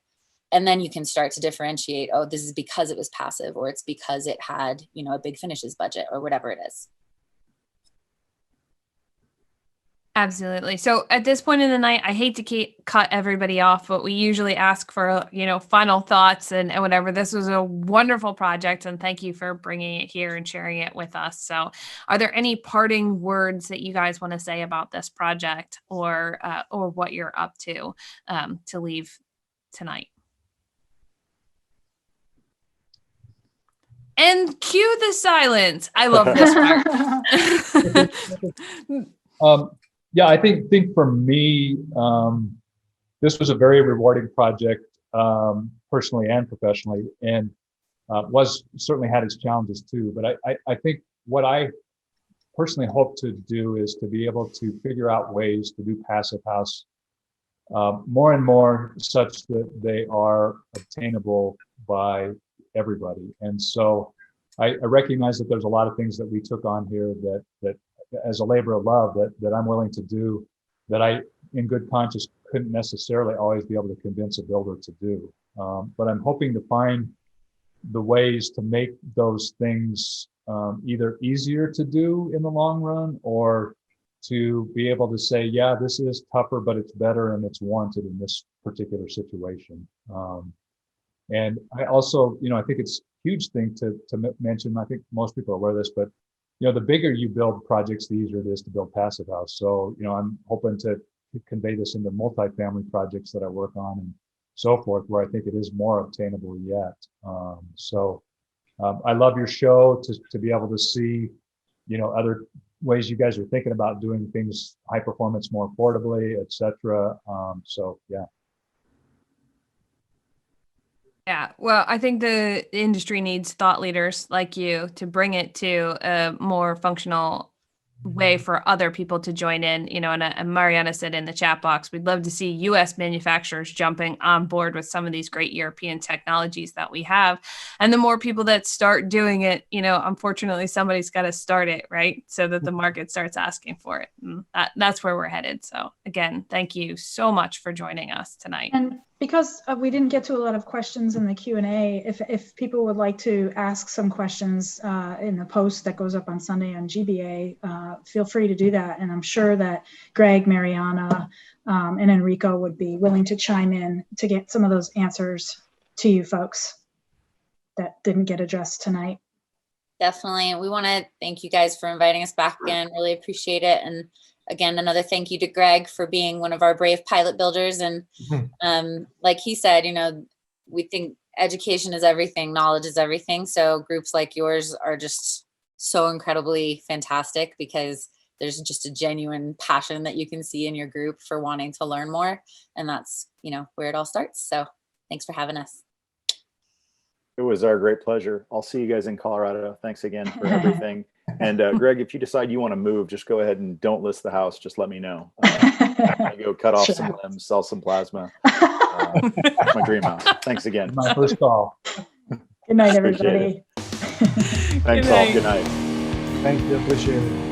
And then you can start to differentiate, oh, this is because it was passive, or it's because it had, you know, a big finishes budget, or whatever it is. Absolutely. So at this point in the night, I hate to cut everybody off, but we usually ask for, you know, final thoughts and whatever. This was a wonderful project, and thank you for bringing it here and sharing it with us. So are there any parting words that you guys want to say about this project, or what you're up to leave tonight? And cue the silence. I love this part. Yeah, I think for me, this was a very rewarding project, personally and professionally, and certainly had its challenges too. But I think what I personally hope to do is to be able to figure out ways to do Passive House more and more, such that they are obtainable by everybody. And so I recognize that there's a lot of things that we took on here that as a labor of love that I'm willing to do, that I in good conscience couldn't necessarily always be able to convince a builder to do. But I'm hoping to find the ways to make those things either easier to do in the long run, or to be able to say, yeah, this is tougher, but it's better and it's warranted in this particular situation. And I also, I think it's a huge thing to mention. I think most people are aware of this, but the bigger you build projects, the easier it is to build passive house. So, I'm hoping to convey this into multifamily projects that I work on and so forth, where I think it is more obtainable yet. I love your show to be able to see, other ways you guys are thinking about doing things, high performance, more affordably, etc. So yeah. Yeah, well, I think the industry needs thought leaders like you to bring it to a more functional way for other people to join in, and Mariana said in the chat box, we'd love to see US manufacturers jumping on board with some of these great European technologies that we have. And the more people that start doing it, unfortunately, somebody's got to start it, right? So that the market starts asking for it. And that's where we're headed. So again, thank you so much for joining us tonight. And because we didn't get to a lot of questions in the Q&A, if people would like to ask some questions in the post that goes up on Sunday on GBA, feel free to do that. And I'm sure that Greg, Mariana, and Enrico would be willing to chime in to get some of those answers to you folks that didn't get addressed tonight. Definitely. We want to thank you guys for inviting us back again. Really appreciate it. And again, another thank you to Greg for being one of our brave pilot builders. And like he said, we think education is everything, knowledge is everything. So groups like yours are just so incredibly fantastic, because there's just a genuine passion that you can see in your group for wanting to learn more. And that's, where it all starts. So thanks for having us. It was our great pleasure. I'll see you guys in Colorado. Thanks again for everything. And Greg, if you decide you want to move, just go ahead and don't list the house. Just let me know. I'm going to go cut off some limbs, sell some plasma. That's my dream house. Thanks again. My first call. Good night, everybody. Thanks all. Good night. Thank you. Appreciate it.